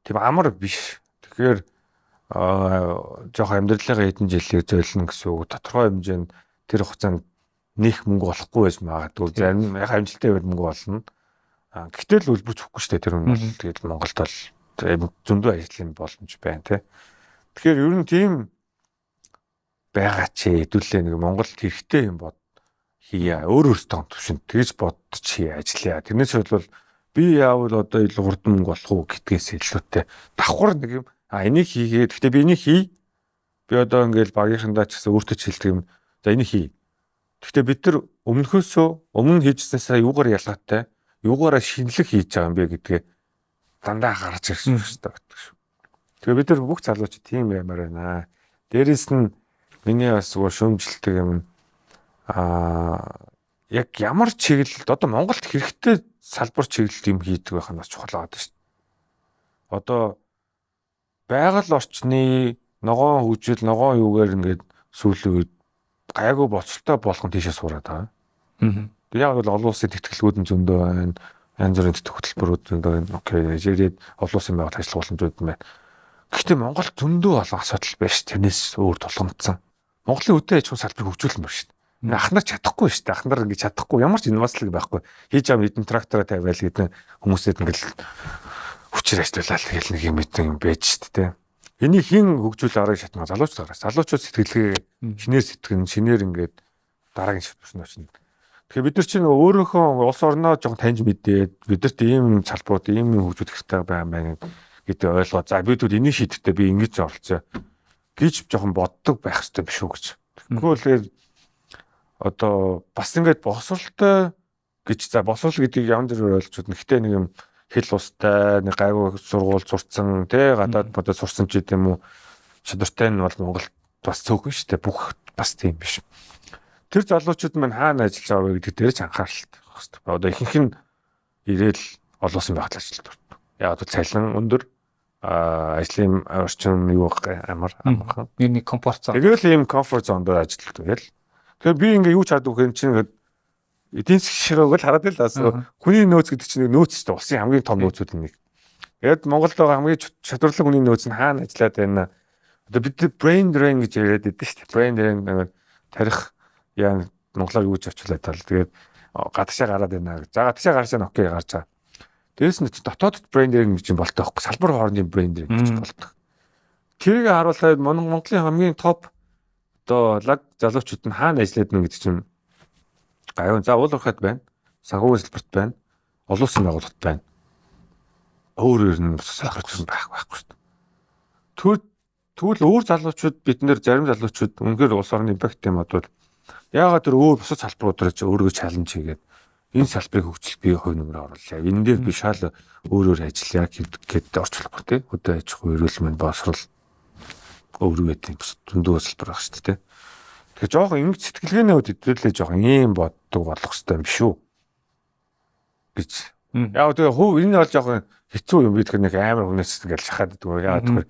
тийм амар биш. Тэгэхээр жоох амьдралынхаа хэдэн жилийг зөөлнө гэсэн үг. Тодорхой хэмжээнд тэр хугацаанд нэх мөнгө болохгүй байж магадгүй. Зарим яг амжилттай байвал мөнгө болно. Гэхдээ л үлбэр зөвхгүй шүү дээ. Тэр нь бол тэгээд Монголд бол зөндөө ажлын боломж байна те. Тэгэхээр ер нь тийм байгаа ч хэдүүлээ нэг Монголд хэрэгтэй юм бод хийя. Өөртөө төвшөнд тэгж бодчих ажиллая. Тэрнээс бол би яавал одоо илүү хурдан мөнгө болох уу гэдгээс илүүтэй давхар нэг юм энийг хийгээд гэхдээ би энийг хий. Би одоо ингээл багийнхандаа ч гэсэн өөртөө хэлдэг юм. За энийг хий. Гэхдээ бид нар өмнө хийжсэнээс юугаар ялгаатай, юугаараа шинэлэг хийж байгаа юм бэ гэдгээ дандаа гарч ирсэн шүү дээ. Тэгээ бид нар бүх залуучууд тийм ямаар байна. Дээрээс нь миний бас шүүмжилдэг юм яг ямар чиглэлд одоо Монголд хэрэгтэй салбар чиглэлд юм хийдэг байх нь бас чухал байгаа шүү дээ. Одоо байгаль орчны ногоон хөгжил, ногоон юугаар ингээд сүүлийн үед гайгүй боцортой болгон тийшээ сураад байгаа. Яг бол олон улсын тэтгэлгүүд нь зөндөө байна. Янз бүрийн тэтг хөтөлбөрүүд зөндөө байна. Окей, жирээд олон улсын байгууллага ажил боломжууд байна. Гэхдээ Монголд зөндөө олон асуудал байна шүү. Тэрнээс өөр тулгамдсан. Монголын үдэ аж ахуйн салбарыг хөгжүүлэн байна шүү. Ахнаар чадахгүй шүү дээ. Ахнаар ингэ чадахгүй. Ямар ч инновацлог байхгүй. Хийж байгаа хэдэн трактороо тавиал гэдэг хүмүүсэд ингээл хүчээр ажиллуулаад тэгэл нэг юм юм байж шүү дээ. Энийг хэн хөгжүүл арга шатна залуучууд гараа. Залуучууд сэтгэлгээ шинээр сэтгэн, шинээр ингээд дараагийн шатна очно. Тэгэхээр бид нар чинь өөрөөхөө улс орноо жоохон таньж мэдээд бидэрт ийм салбарууд, ийм хөгжүүд хэрэгтэй байна гэдэг ойлгоо. За бид бол энийг шийдэхдээ би ингэж оролцоо гэж жоохон боддог байх хэрэгтэй биш үү гэж. Тэгвэл одоо бас ингээд босролтой гэж за босрол гэдгийг янз бүр ойлгож байна. Гэхдээ нэг юм хэл устай нэг гайгүй сургууль сурцсан тий гадаад бодод сурсан ч гэдэм үү чадвартай нь бол Монголд бас цөөхөн шүү дээ. Бүх бас тийм биш. Тэр залуучууд маань хаана ажиллаж байгаа вэ гэдэг дээр ч анхааралтай байх хэрэгтэй. Одоо ихэнх нь ирээл олон улсын байгууллагад ажиллаж байна. Яг бол цалин өндөр ажлын орчин юу амар амархан. Нэг комфорт зон. Тэгэл ийм комфорт зон дээр ажилладаг тэгэл. Тэгэхээр би ингээ юу ч харддаг хэрэг чинь эдийн засгийн ширүүг л хараад л бас хүний нөөц гэдэг чинь нөөц шүү дээ. Улсын хамгийн том нөөцүүд нэг. Яг Монголд байгаа хамгийн чадварлаг хүний нөөц нь хаана ажиллаад байна? Одоо бид brain drain гэж яриад байдаг шүү дээ. Brain drain гэдэг тарих яа монголоор юу ч авчлаа тал. Тэгээд гадагшаа гараад байна. За гадагшаа гарч яана окей гарч байгаа. Дээрс нь дотоодд brain drain гэж юм болтой байхгүй. Салбар хоорондын brain drain гэж болдог. Тэрийг харуулаад Монголын хамгийн топ одоо лаг залуучууд нь хаана ажиллаад байна гэдэг чинь гайван за уул уурхайд байна. Санхүүгийн салбарт байна. Олон улсын байгууллагт байна. Өөр нь салбарт байхгүй шүү дээ. Тэгвэл өөр залуучууд бид нэр зарим залуучууд үнэхээр улс орны импакт юм бодвол яагаад тэр өөр бусад салбаруудаар ч өөрийгөө чаленж хийгээд энэ салбарыг хөгжил бие хувь нэмрээ оруулъя. Энэ дээр би шал өөр ажиллая гэдэг орчлохгүй тий. Өдөө аж ахуй эрүүл мэнд боловсрол өөр үеийн зөндөө салбар байх шүү дээ. Тэгэхээр жоохон ингэж сэтгэлгээний хувьд хэдүүлээ жоохон ийм боддог болох хэрэгтэй юм биш үү гэж. Яг тэгээ хувь энэ бол жоохон хэцүү юм бид нэг амар хүнээс ингээл шахаад дгүй. Яг тэгэхээр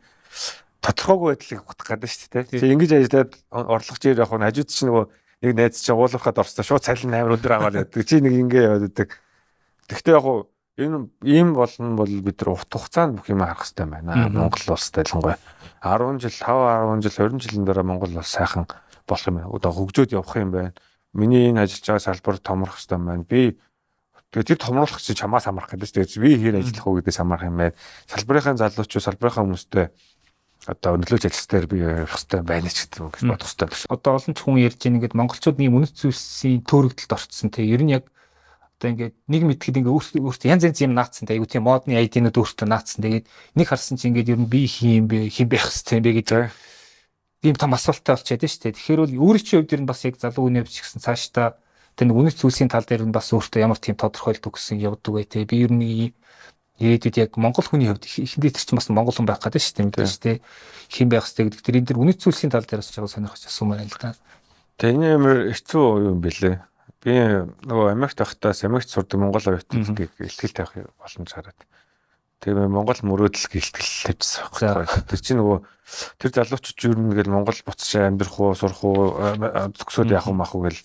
тодорхойгүй байдлыг утгах гэдэг шүү дээ. Чи ингэж ажиллаад орлогч ир явах нь хажууд чинь нөгөө нэг найз чинь уулуурхад орсон шууд цалин амар өндөр аваад байдаг. Чи нэг ингэ яваад байдаг. Тэгвэл яг энэ ийм болно бол бид нар урт хугацаанд бүх юм харах хэрэгтэй байна. Монгол улстай ялангуяа 10 жил, 5, 10 жил, 20 жилийн дараа Монгол улс сайхан болох юм байна. Одоо хөгжөөд явах юм байна. Миний энэ ажиллаж байгаа салбар томрох хэрэгтэй юм байна. Би тэгээд тэр томруулах чинь чамаас хамаарх гэдэг чинь. Тэгээд би хэр ажиллах уу гэдээс хамаарх юм байна. Салбарын залуучууд, салбарын хүмүүстэй одоо өнөглөж ажиллахаар би ярих хэрэгтэй байна ч гэдэг юм гэж бодох хэрэгтэй биш. Одоо олон ч хүн ярьж байгаа ингээд монголчууд нэг үнэт зүйлсийн төөрөгдөлд орцсон те. Ер нь яг одоо ингээд нэг мэдхэд ингээд өөртөө янз янз юм наацсан те. Айгу тийм модны айдинууд өөртөө наацсан. Тэгээд нэг харсан чинь ингээд ер нь би хин байх хэрэгтэй юм бэ гэж ийм том асуулттай болчиход шүү дээ. Тэгэхээр бол өөрийн чинь хувьд ер нь бас яг залуу үнэ авч гисэн цаашдаа тэр нэг үнэт зүйлсийн тал дээр нь бас өөртөө ямар тийм тодорхойлт өгсөн явдаг бай те. Би ер нь ирээдүйд яг монгол хүний хувьд ихэндээ тэр чинь бас монгол хүн байх гэдэг шүү дээ мэдээж те. Хин байх хэрэгтэй гэдэг тэр энэ дэр үнэт зүйлсийн тал дээрээс ч сонирхож асуумаар л да. Тэгээ энэ амар хэцүү юм бэлээ. Би нөгөө Америкт байхдаас Америкт сурдаг монгол оюутнууд ихтгэл тавих боломж хараад. Тэгээ монгол мөрөөдөл гэлтгэл тавьчихсан байхгүй. Тэр чинь нөгөө тэр залуучууд юу нэгэл монгол буцаж амьдрах уу, сурах уу, төгсөөд явах уу мах уу гэл.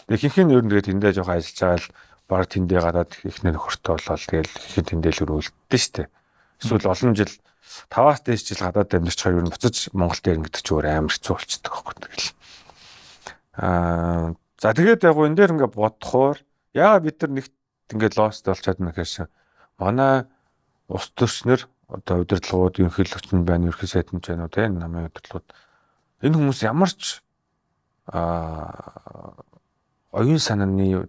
Тэгээ хинхэн ер нь тэгээд тэндээ жоохон ажиллаж байгаа л баг тэндээ гадаад ихнэр нөхөртөө болол тэгэл хин тэндээ л өрөөлдсөн шүү дээ. Эсвэл олон жил 5-аас дээш жил гадаад амьдарч байгаа ер нь буцаж Монголд ирнэ гэдэг чинь өөр амар хэцүү болчихдог байхгүй тэгэл. За тэгээд яг энэ дээр ингээд бодохоор яагаад бид нар нэгт ингээд лост болчиход байна гэхээр манай ус төрчнөр одоо удирдлагууд ерөнхийлөгч нь байна, ерөнхий сайдын ч байна уу тийм намын удирдлагууд энэ хүмүүс ямар ч оюун санааны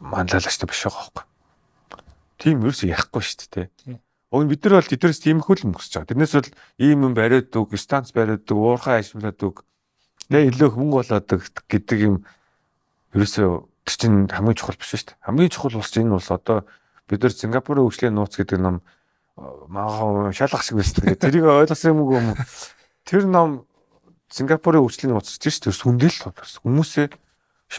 манлайлагчтай биш байгаа байхгүй. Тийм ерөөс ярихгүй шүү дээ тийм. Уг бид нар бол тэднээс тиймэрхүү л мөсөж байгаа. Тэрнээс бол ийм юм бариад үг, станц бариад үг, уурхай ажиллаад үг тэгээ илүү хөнгө болоод гэдэг юм ерөөсөө тэр чинь хамгийн чухал биш шүү дээ. Хамгийн чухал улс энэ улс одоо бид нар Сингапурын хөгжлийн нууц гэдэг ном маахан шалгах шиг байсан. Тэгээ тэрийг ойлгосон юм уу? Тэр ном Сингапурын хөгжлийн нууц чинь тэр сүмдэл хүмүүсээ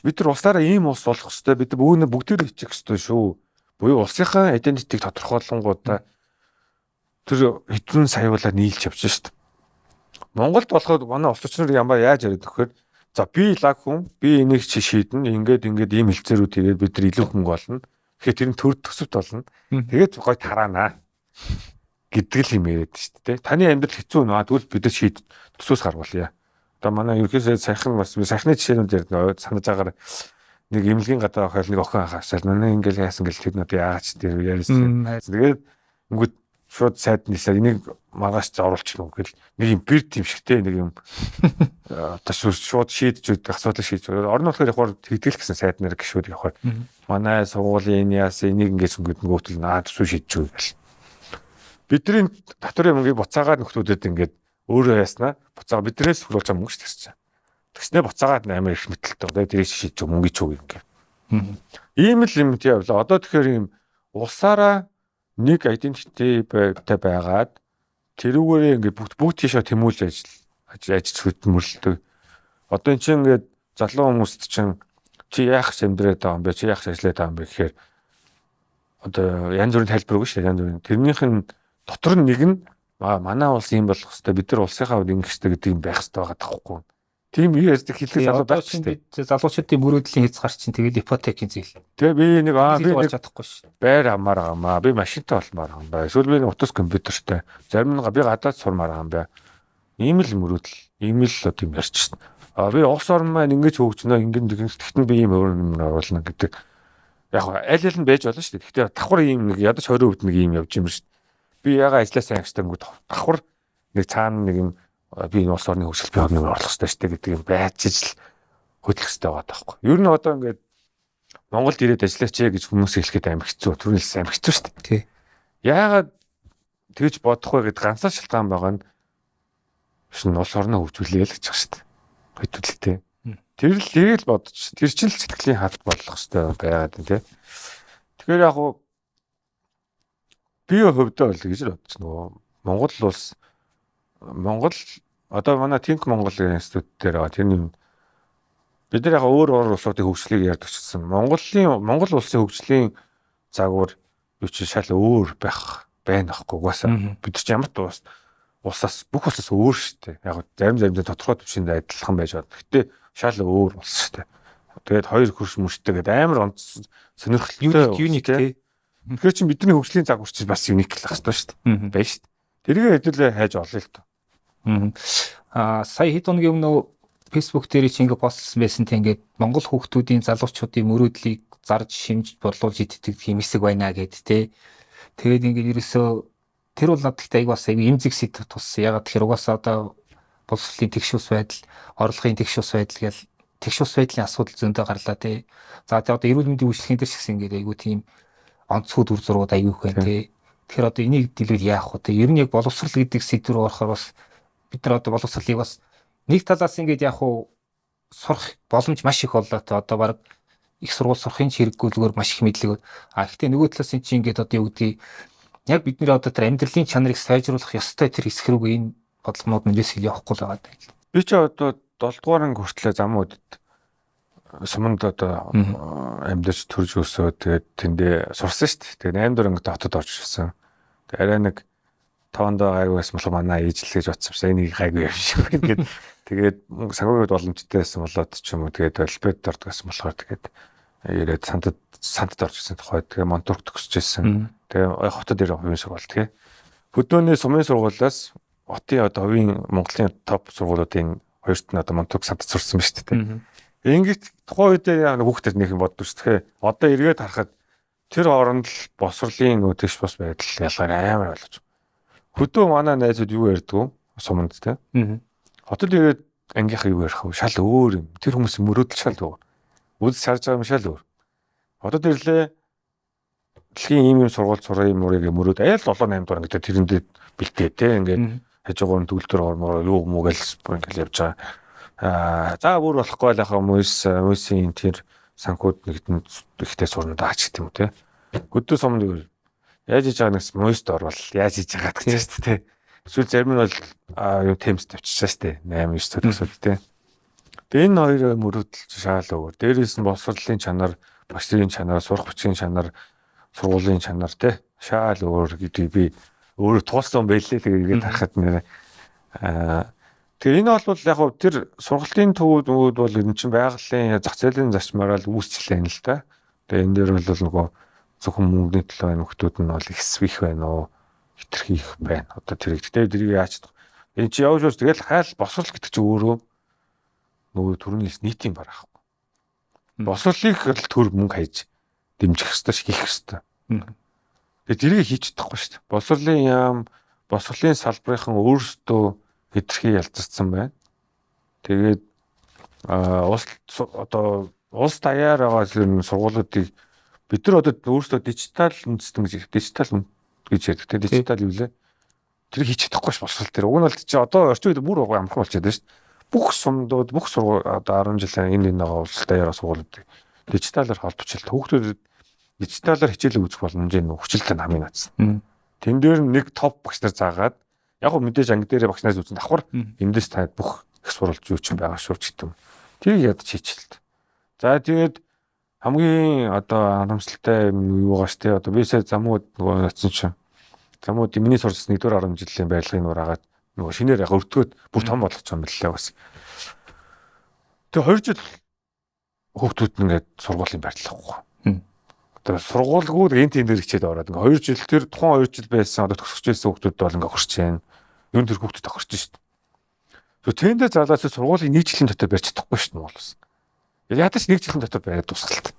бид нар улсаараа ийм улс болох хэвээр бид бүгдээр хичих хэвээр шүү. Буюу улсынхаа идентитийг тодорхойлонгуудаа тэр хэдэн саяулаар нийлж явж шүү дээ. Монголд болоход манай улс орчноор ямар яаж яриад өгөхөр за би лаг хүн би энийг чи шийднэ ингээд ийм хэлцээрүүд тэгээд бид нар илүү хөнгө болно. Тэгэхээр тэр нь төр төсөвт болно. Тэгээд гой тараана гэдэг л юм яриад шүү дээ. Таны амьдрал хэцүү нөө тэгвэл бид шийд төсөөс гаргуулъя. Одоо манай ерөөсөө сайхан бас сайхны жишээнүүд ярьдаг санаж байгаагаар нэг эмнэлгийн гадаа охин нэг охин хасаал нэ ингээл яасан гэл тэд нөт яач тэр ярьсан. Тэгээд ингээд шууд сайд нисаа энийг маргааш зоруулчихно гэл нэг юм бэр тийм шигтэй нэг юм одоо шууд шийдэж өгдөг асуудал шийдэж. Орон болохоор явахаар тэгдэл гэсэн сайд нэр гişүүд явахаар манай сургуулийн энэ яас энийг ингээд ngөөтөл наад төсөө шийдэж өгөх гэл. Бидний татварын мөнгийг буцаагаад нөхдүүдэд ингээд өөрөө яснаа буцаага биднээс хөрүүлж байгаа мөнгө шүү дээ. Тэгснээ буцаагаад амар их мэтэлтэй одоо тэрийг шийдэж мөнгө ч үг ингээд. Ийм л юм тий явлаа. Одоо тэгэхээр ийм улсаараа нэг идентити байгаад тэрүүгээрээ ингээд бүгд тийшээ тэмүүлж ажиллаж хөдөлмөрлөдөг. Одоо эн чинь ингээд залуу хүмүүст чинь чи яах ч амьдраад байгаа юм бэ? Чи яах ч ажиллаад байгаа юм бэ гэхээр одоо янз бүрийн тайлбар өгнө шүү дээ. Янз бүрийн тэрнийх нь дотор нь нэг нь манай улс юм болох хэвээр бид нар улсынхаа хувьд ингэх хэвээр гэдэг юм байх хэвээр байгаа таахгүй. Тийм ярьдаг хэллэг залуу байх шүү дээ. Залуучуудын мөрөөдлийн хязгаар чинь тэгээд ипотекийн зээл. Тэгээ би нэг би болж чадахгүй шүү. Байр амаар байгаамаа. Би машинтай болмоор байгаа юм байна. Эсвэл би утас компьютертэй. Зарим нь би гадаад сурмаар байгаа юм байна. Ийм л мөрөөдөл, ийм л одоо юм ярьчихсан. Би улс орн маань ингэж хөгжнө, ингэж тэгтэн би ийм өөр юм оруулна гэдэг. Яг аль аль нь байж болно шүү дээ. Гэхдээ давхар ийм нэг ядаж 20% нэг ийм явж юм шүү дээ. Би ягаа ажилласаа ангичтай өнгөд давхар нэг цаана нэг юм би энэ улс орны хөгжил би орны орлох хэрэгтэй шүү дээ гэдэг юм байж ижил хөдлөх хэрэгтэй байгаа байхгүй. Ер нь одоо ингээд Монголд ирээд ажиллаач гэж хүмүүс хэлэхэд амар хэцүү. Түрүүлс амар хэцүү шүү дээ. Тий. Яагаад тэгж бодох вэ гэд ганцаар шалтгаан байгаа нь шин улс орноо хөгжүүлэе л гэж байгаа шүү дээ. Хөдөлтэй. Тэр л тэгэл бодож тэр чинь л сэтгэлийн хат болох хэрэгтэй байгаад тийм. Тэгэхээр яг уу би хөвдөө бол гэж бодож нөгөө Монгол улс Монгол одоо манай Think Монгол институт дээр байгаа тэрний бид нар яг өөр улсуудын хөгжлийг ярьдаг гэсэн. Монгол улсын хөгжлийн загвар юу чи шал өөр байна ахгүй угаасаа. Бид нар ч ямар ч улсаас бүх улсаас өөр шүү дээ. Яг зарим тодорхой төвшөнд адилхан байж байгаа. Гэтэ шал өөр улс шүү дээ. Тэгээд хоёр хөрш мөрштэй гэдэг амар сонирхолтой юник тий. Тэгэхээр чи бидний хөгжлийн загвар чи бас юник л хэвчээ шүү дээ. Байна шүү дээ. Тэргээ хэдүүлээ хайж олъё л тоо. Сая хэд хоногийн өмнө Facebook дээр чи ингээ постлсан байсан тийм ингээд Монгол хүүхдүүдийн залуучуудын мөрөөдлийг зарж шимж борлуулж иддэг тийм хэсэг байна гэд тий. Тэгээд ингээ ерөөсөө тэр бол надад ихтэй бас аягүй эмзэг сэдв туссан. Ягаад тэгэхээр угаасаа одоо боловсролын тэгш ус байдал, орлогын тэгш ус байдал гэл тэгш ус байдлын асуудал зөндөө гарлаа тий. За тэгээ одоо эрүүл мэндийн үйлчлэгийн дээр ч гэсэн ингээ аягүй тийм онцгой дүр зургууд аягүй их байна тий. Тэгэхээр одоо энийг дэлгэл яах вэ тий. Ер нь яг боловсрол гэдэг сэдв рүү орохоор бас бид нар одоо боловсролыг бас нэг талаас ингээд яг уу сурах боломж маш их боллоо те одоо баг их сургууль сурахын хэрэггүй зүгээр маш их мэдлэг. Гэхдээ нөгөө талаас эн чинь ингээд одоо юу гэдгийг яг бидний одоо тэр амьдралын чанарыг сайжруулах ёстой тэр хэсэг рүү энэ бодлогонууд нэлээс явахгүй л байгаа даа. Би ч одоо 7 дугаар анги хүртлээр замуудад суманд одоо амьдарч төрж өсөө тэгээд тэндээ сурсан шүү дээ. Тэгээд 8 дугаар ангид хотод орж ирсэн. Тэгээд арай нэг тоондоо гайгүй байсан болохоор манай ээж л гэж бодсон. Энийг гайгүй юм шиг ингээд тэгээд санхүүгийн боломжтой байсан болоод ч юм уу тэгээд альбед ордог гэсэн болохоор тэгээд ирээд сандад орж ирсэн тухай тэгээд Монтурк төгсөж ирсэн. Тэгээд хотод ирэх хувийн сургууль тэгээ. Хөдөөний сумын сургуулиас хотын одоо хувийн Монголын топ сургуулиудын хоёрт нь одоо Монтурк сандад сурсан ба шүү дээ. Ингээд тухайн үед хүүхдэд нэг юм боддог шүү дээ. Одоо эргээд харахад тэр оронд л босрлын нөө тэгш бос байдал ялгаар амар болож. Хөдөө манай найзууд юу ярьдгүү суманд те. Хотод ирээд ангийнхан юу ярих вэ? Шал өөр юм. Тэр хүмүүсийн мөрөөдөл шал өөр. Үз шаарж байгаа юм шал өөр. Хотод ирлээ дэлхийн ийм сургууль сурах юм уурыг мөрөөд айл 7 8 дугаар ингээд тэрэндээ бэлтээ те. Ингээд хажуугаар төгөлдөр ормоор юу муугээл ингээд явж байгаа. За бүр болохгүй л яхаа мөсийн тэр санхуд нэгэн ихтэй сурна даач гэдэг юм те. Хөдөө сумд яаж хийж байгаа нэгс мост орвол яаж хийж байгаа гэж байна шүү дээ. Эсвэл зарим нь бол юу темс тавьчихсан шүү дээ. 8 9 төгсөд те. Тэгээ энэ хоёр мөрөөдөл шаал өөр. Дээрээс нь боловсролын чанар, багш нарын чанар, сурах бичгийн чанар, сургуулийн чанар те. Шаал өөр гэдэг би өөрөө туулсан байлээ тэгээд харахад нэр тэгээ энэ бол яг хөө тэр сургалтын төвүүд бол энэ чинь байгалийн зах зээлийн зарчмаараа л үүсчлээ л да. Тэгээ энэ дээр бол нөгөө зөвхөн мөнгөний төлөө нөхдүүд нь бол их байна уу? Хитрхи их байна. Одоо тэр тэрийг яаж энэ чи явж байгаа тэгэл хайл босрол гэдэг чи өөрөө нөгөө төрнийс нийтийн баг аахгүй. Босрлыг л төр мөнгө хайж дэмжих ёстой шиг хийх ёстой. Тэгээ тэрийг хийж чадахгүй шүү дээ. Босрлын яам, босрлын салбарынхан өөрсдөө хитрхи ялцсан байна. Тэгээд улс даяар байгаа сургуулиудыг бид нар одоо өөрсдөө дижитал үндэстэн гэж ярьдаг. Тэгээд дижитал юу лээ? Тэр хийж чадахгүй ш болсол тэр. Уг нь бол чи одоо орчин үед бүр амархан болчиход байна шүү дээ. Бүх сумдууд, бүх сургууль одоо 10 жилийн энэ байгаа улс даяараа сургуулиудыг дижиталаар холбочлоо. Хүүхдүүдэд дижиталаар хичээлээ үзэх боломжийн хүчилтэй хамгийн наадсан. Тэн дээр нэг топ багш нар заагаад яг нь мэдээж анги дээр багш нараас үзэн давхар эндээс таад бүх их сурвалж юу ч байгаа шүү ч гэдэг. Тэрийг ядаж хийчихлээ. За тэгээд хамгийн одоо харамсалтай юу байгаа штэ одоо бисээ замууд нөгөө натсан чинь замууд миний сурсан 1-р 10 жилийн барилгын нуур агаад нөгөө шинээр яг өртгөөд бүр том болгож байгаа юм билээ бас. Тэгээ 2 жил хүүхдүүд ингээд сургуулийн барьлахгүй. Одоо сургуулгууд энэ дээр хичээд ороод ингээд 2 жил тэр тухайн 2 жил байсан одоо төгсөж байсан хүүхдүүд бол ингээд орч जैन. Юу тэр хүүхдүүд орч шүү дээ. So тэндээ залаас сургуулийн 1 жилийн дотор барьж чадахгүй шүү дээ Монголоос. Ядаж 1 жилийн дотор бариад тусгалт.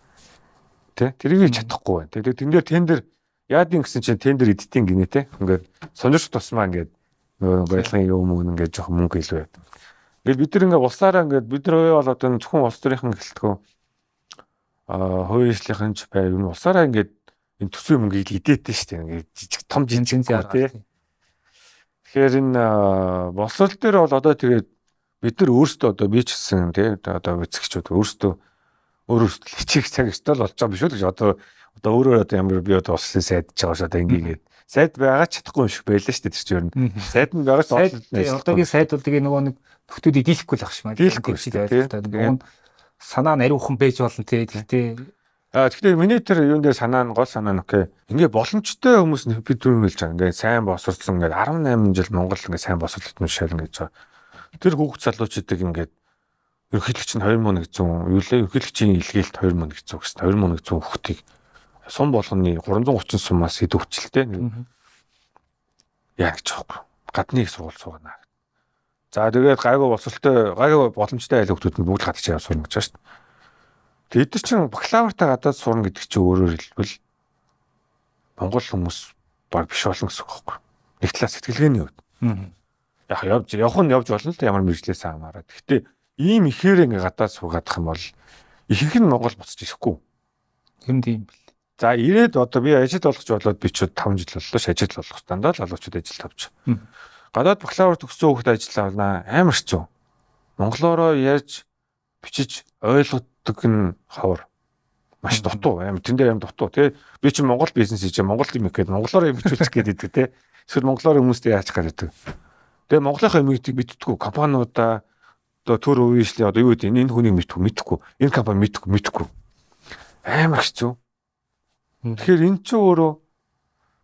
Тэ? Тэрийг чадахгүй байна. Тэгээд тэн дээр яадын гэсэн чинь тэн дээр эдитийн гинэ те. Ингээд сонирч тусмаа ингээд нөгөө барилгын юм мөн ингээд жоох мөнгө илүү байд. Ингээд бид нар ингээд улсаараа ингээд бид нар бол одоо зөвхөн улс төрийнхэн гэлтгөө хувийн ч бай юм улсаараа ингээд энэ төсвийн мөнгийг идээдэж штэ ингээд жижиг том жинжин те. Тэгэхээр энэ боловсрол дээр бол одоо тэгээд бид нар өөрсдөө одоо би ч гэсэн тий одоо эцэгчүүд өөрсдөө өөрөөсөө хичээх цаг өстөл болж байгаа биш үү гэж одоо өөрөө одоо ямар би одоо улсын сайдж байгаа ш одоо ингэгээд сайд байгаа ч чадахгүй юм шиг байлаа шүү дээ тэр чинь ер нь сайд нь байгаа ч одоогийн сайд бол тэгээ нөгөө нэг төгтүүдийг дийлэхгүй л ах шиг байна. Дийлэхгүй шүү дээ. Нөгөө санаа нь ариухан байж болно тий. Гэхдээ миний тэр юун дээр санаа нь гол санаа нь окей. Ингээ боломжтой хүмүүс нь би түрүү хэлж байгаа. Ингээ сайн босролсон ингээ 18 жил Монгол ингээ сайн босролтон шална гэж байгаа. Тэр хүүхд залуучуудыг ингээ ерөнхийлөгч нь 2100 юу лээ ерөнхийлөгчийн илгээлт 2100 гэсэн 2100 хүүхдийг сум болгоны 330 сумаас идэвхжэлтэй яа гэж байгаа. Гадны их сургууль суугана. За тэгээд гайгүй босролтой гайгүй боломжтой айл хүүхдүүд нь бүгд гадаж явж сурна гэж байна шүү дээ. Тэд нар чинь бакалавртаа гадаад сурна гэдэг чинь өөрөөр хэлбэл монгол хүмүүс баг биш болно гэсэн үг байхгүй. Нэг талаас сэтгэлгээний хувьд. Явах нь явж болно л да ямар мэржлээс хамаарат. Гэхдээ ийм ихээр ингээ гадаад сургаадах юм бол ихэнх нь монгол буцаж ирэхгүй. Юм тийм бэл. За ирээд одоо би ажил олгож болоод би ч 5 жил боллоо ш ажил олгох дандаа л залуучууд ажил тавьж. Гадаад бакалавр төгссөн хүүхэд ажил авна амар хэцүү. Монголоороо ярьж бичиж ойлгодог нь ховор. Маш дутуу амар тэн дээр амар дутуу тий. Би чинь Монгол бизнес хийж Монгол юм ихэд монголоор юм бичүүлчих гээд идэг тий. Эсвэл монголоор хүмүүстээ яачих гээд идэг. Тэгээ Монголынхаа юм гэдгийг мэдтгүү компаниудаа одоо төр үеишлээ одоо юу гэдэг энэ хүнийг мэдтгүү энэ компани мэдтгүү амар хэцүү. Тэгэхээр эн чинь өөрөө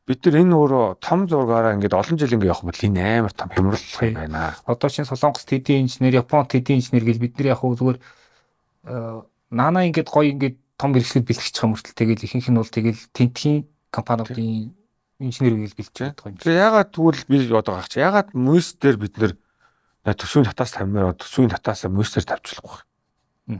бид нар энэ өөрөө том зургаараа ингээд олон жил ингээд явах бол энэ амар том хямрал юм байна. Одоо чинь Солонгос тэдийн инженер, Японд тэдийн инженер гэл бид нар яг зүгээр наана ингээд гоё ингээд том бэлтгэл бэлтгэж байгаа мөртөл тэгэл ихэнх нь бол тэгэл тентхийн компаниудын инженер гэл бэлтгэж байгаа юм. Тэгээ ягаад тэгвэл би одоо гагч ягаад мөс дээр бид нар төсвийн татаас тавьмаар төсвийн татаасаа мөс дээр тавьчихлахгүй.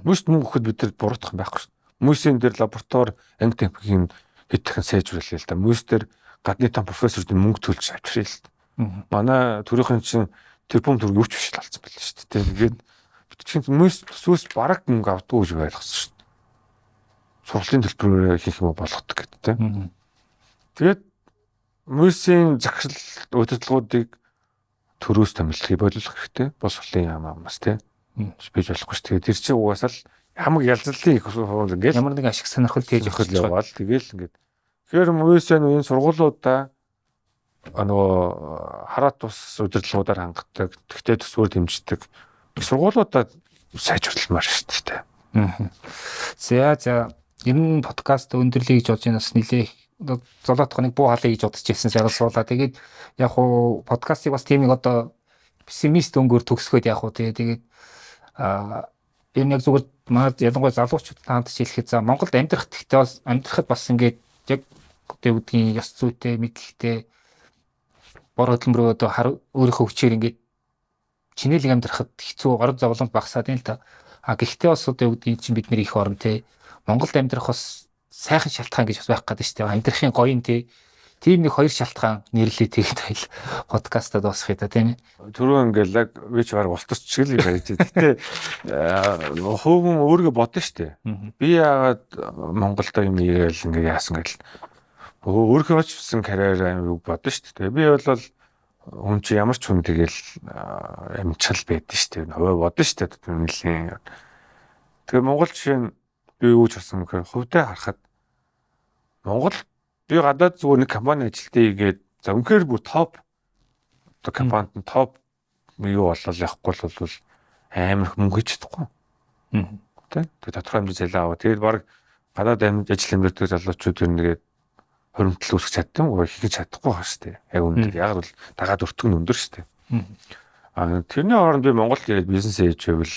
Мөст мөнгө өгөхөд бид нар буруутгах юм байхгүй шүү. Мөсийн дээр лаборатори анги темпийн хэд дахин сайжруулъя л да. Мөс дээр гадны том профессорд мөнгө төлж авчиръя л да. Манай төрийнхэн чинь тэрбум төгрөг юу ч биш л алдсан байл шүү дээ. Тэгээд бид чинь мөс төсвөөс бараг мөнгө авдгүй гэж ойлгосон шүү дээ. Сургалтын төлбөрөөр хийх юм болгодог гэдэг тийм. Тэгээд мөсийн захирал удирдлагуудыг төрөөс томилхий боловлох хэрэгтэй. Бос улсын яамаас тийм. Бийж болохгүй шүү. Тэгээд тэр чинь угаасаа л хамаг ялзлалын их ингээл ямар нэг ашиг сонирхол тээж өгөх яваал тэгэл ингээд тэгэхээр мөсөн энэ сургуулиудаа нөгөө хараат тус удирдлагуудаар хангадаг тэгтээ төсвөр дэмждэг сургуулиудаа сайжруулмаар шүү дээ. За ер нь подкаст өндөрлөе гэж бодож байна бас нилээ золоотох нэг буу халъя гэж бодож ирсэн сайгал суулаа. Тэгээд яг хуу подкастыг бас тийм нэг одоо пессимист өнгөөр төгсгөөд яг хуу тэгээд ер нь яг зүгээр ялангуяа залуучууд таанд хэлэхэд за Монголд амьдрахад гэхдээ бас амьдрахад бас ингээд яг дэвдгийн ёс зүйтэй мэдлэгтэй бор хөдөлмөрөө одоо өөрийнхөө хүчээр ингээд чинэлэг амьдрахад хэцүү город зовлон багасаад юм л та. Гэхдээ бас одоо дэвдгийн чинь бидний их орн те Монголд амьдрах бас сайхан шалтгаан гэж бас байх гэдэг шүү дээ. Амьдрахын гоён те тийм нэг хоёр шалтгаан нэрлээ тэгээд айл подкастад босхий та тийм ээ. Түрүү ингээл би ч баг устарч шиг л байж. Гэтэ хөвгөн өөргөө бодно штэ. Би яагаад Монголдо юм игээл ингээ яасан гэл өөрхөө очсон карьер юу бодно штэ. Би бол хүн чи ямар ч хүн тэгэл амжилт байдэн штэ. Хөвөө бодно штэ. Нэлийн. Тэгээ Монгол жишээ нь би юу ч болсон гэхээр хувьдаа харахад Монгол би гадаад зүгээр нэг компани ажилтаа игээд за үнэхээр бүр топ одоо компанид нь топ юу болол явахгүй бол амар мөнгө хийж чадахгүй. Тэ тодорхой хэмжээ зайлаа аваа. Тэгээд баг гадаад ажил амьдардаг залуучууд ер нь нэгээд хоримтлал үүсгэж чадсан уу хийж чадахгүй хаа штэ. Яг үнэхээр яг бол дагаад өртгөн өндөр штэ. Тэрний хооронд би Монголд ирээд бизнес хийж байвал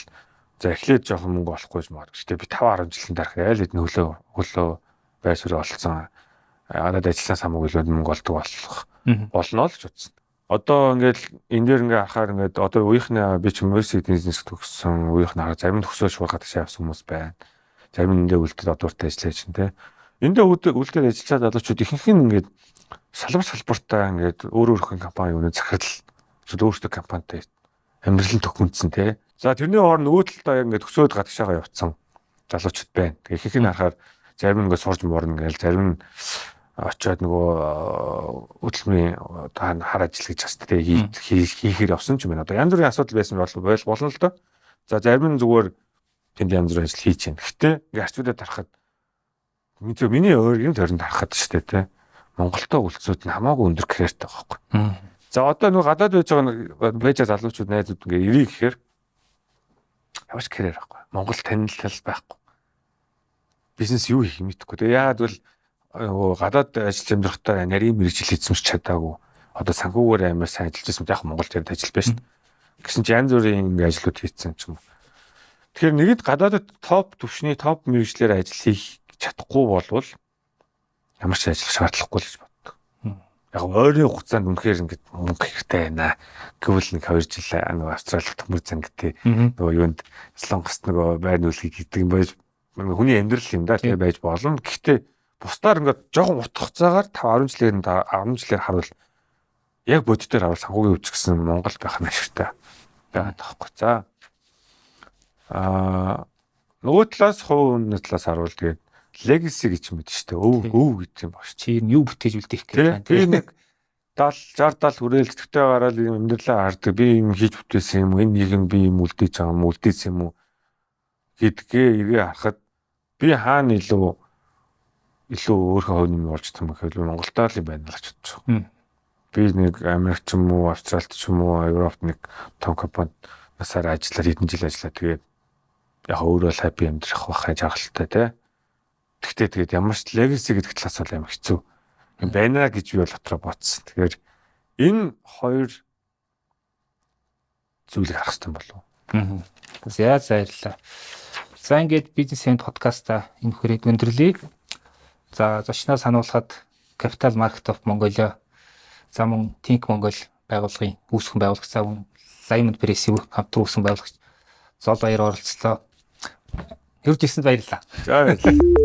за эхлээд жоохон мөнгө олохгүй гэж магадгүй штэ. Би 5-10 жилийн дараах айл эдний хөлөө байсвар олцсон. Гадаад ажилласан хамаагүй л мөнгө олдог болно л ч утсан. Одоо ингээд энэ дээр ингээ харахаар ингээд одоо үеийнхнээ би ч мөсөд бизнес төгссөн, үеийнхнээ зарим төгсөөж шуулгаад шаавсан хүмүүс байна. Зарим эндээ үлдээд одоортой ажиллаж чинь те. Эндээ үлдээд ажиллаж залуучууд ихэнх нь ингээд салбартаа ингээд өөрийнхөө компани өнө захирал өөрөөсөө компанитай амьдралын төхөндсөн те. За тэрний хооронд нөгөө талдаа ингээд төгсөөд гадагшаага явцсан залуучууд байна. Ихэнх нь харахаар зарим нь ингээд сурж морно гээл зарим нь очиод нөгөө хөдөлмөрийн хар ажил гэж бас тэ хийхээр явсан ч юм байна. Одоо янз бүрийн асуудал байсан болно л доо. За зарим нь зүгээр тэнд янз бүрийн ажил хийж байна. Гэхдээ ингээ арчуудад харахад миний өөр юм төрөнд харахад шүү дээ тэ. Монголтой үлдсүүд нь хамаагүй өндөр карьертай байгаа байхгүй. За одоо нөгөө гадаад байж байгаа залуучууд найзууд ингээ ирээ гэхээр яваш карьер байхгүй. Монгол танилал байхгүй. Бизнес юу хийх юм мэдэхгүй. Тэгээ яагаад бол гадаад ажил амьдрахтаа нарийн мэрэгжил эзэмш чадаагүй. Одоо санхүүгээр амар сайн ажиллаж байсан. Яг Монголд ярьд ажил байна шүү дээ. Гэсэн чинь янз бүрийн ингээ ажлууд хийцэн ч юм уу. Тэгэхээр нэгэд гадаадд топ төвшний топ мэрэгчлэр ажил хийх чадахгүй болвол ямар ч ажиллах шаардлагагүй л гэж боддог. Яг ойрын хугацаанд үнэхээр ингээд мөнгө хэрэгтэй байна. Гэвэл нэг 2 жил нөгөө Австрали төмөр зангидээ нөгөө юунд Солонгост нөгөө байр нүүлгийг гэдэг юм байж хүний амьдрал юм да тэгээ байж болно. Гэхдээ бусдаар ингээд жоохон утга хугацаагаар 5 10 жилээр харуул яг бодитоор харуул санхүүгийн өвч гэсэн Монгол байх нь ашигтай байгаад байгаа байхгүй. За нөгөө талаас хувийн талаас харуул тэгээд legacy гэж юм байдаг шүү дээ. Өв гэдэг юм багш. Чи юу бүтээж үлдээх гэж байна. Би нэг 70 хүрээл төвтэй гараад юм амьдралаа хардаг. Би юм хийж бүтээсэн юм уу? Энэ нийгэм би юм үлдээж байгаа юм уу? Үлдээсэн юм уу? Гэдгээ эргээ харахад би хаана илүү өөрийнхөө хувь юм болж байгаа юм гэвэл Монголдоо л юм байна л гэж бодож байгаа. Би нэг Америк ч юм уу, Австралид ч юм уу, Европт нэг том компанид насаар ажиллаад хэдэн жил ажиллаа. Тэгээд яг өөрөө л happy амьдрах байх жаргалтай тий. Тэгтээ тэгээд ямар ч legacy гэдэг талаас бол амар хэцүү юм байна гэж би бол дотроо бодсон. Тэгэхээр энэ хоёр зүйлийг харах хэрэгтэй болов уу? За баярлалаа. За ингээд бизнес энд подкаста энэ хүрээд өндөрлөе. За зочноо сануулхад Capital Market of Mongolia, за мөн Think Mongol байгууллагын үүсгэн байгуулагч, за мөн Diamond Press хамтран үүсгэн байгуулагч Зол баяр оролцлоо. Хэрвээ жигсэнд баярлалаа. За баярлалаа.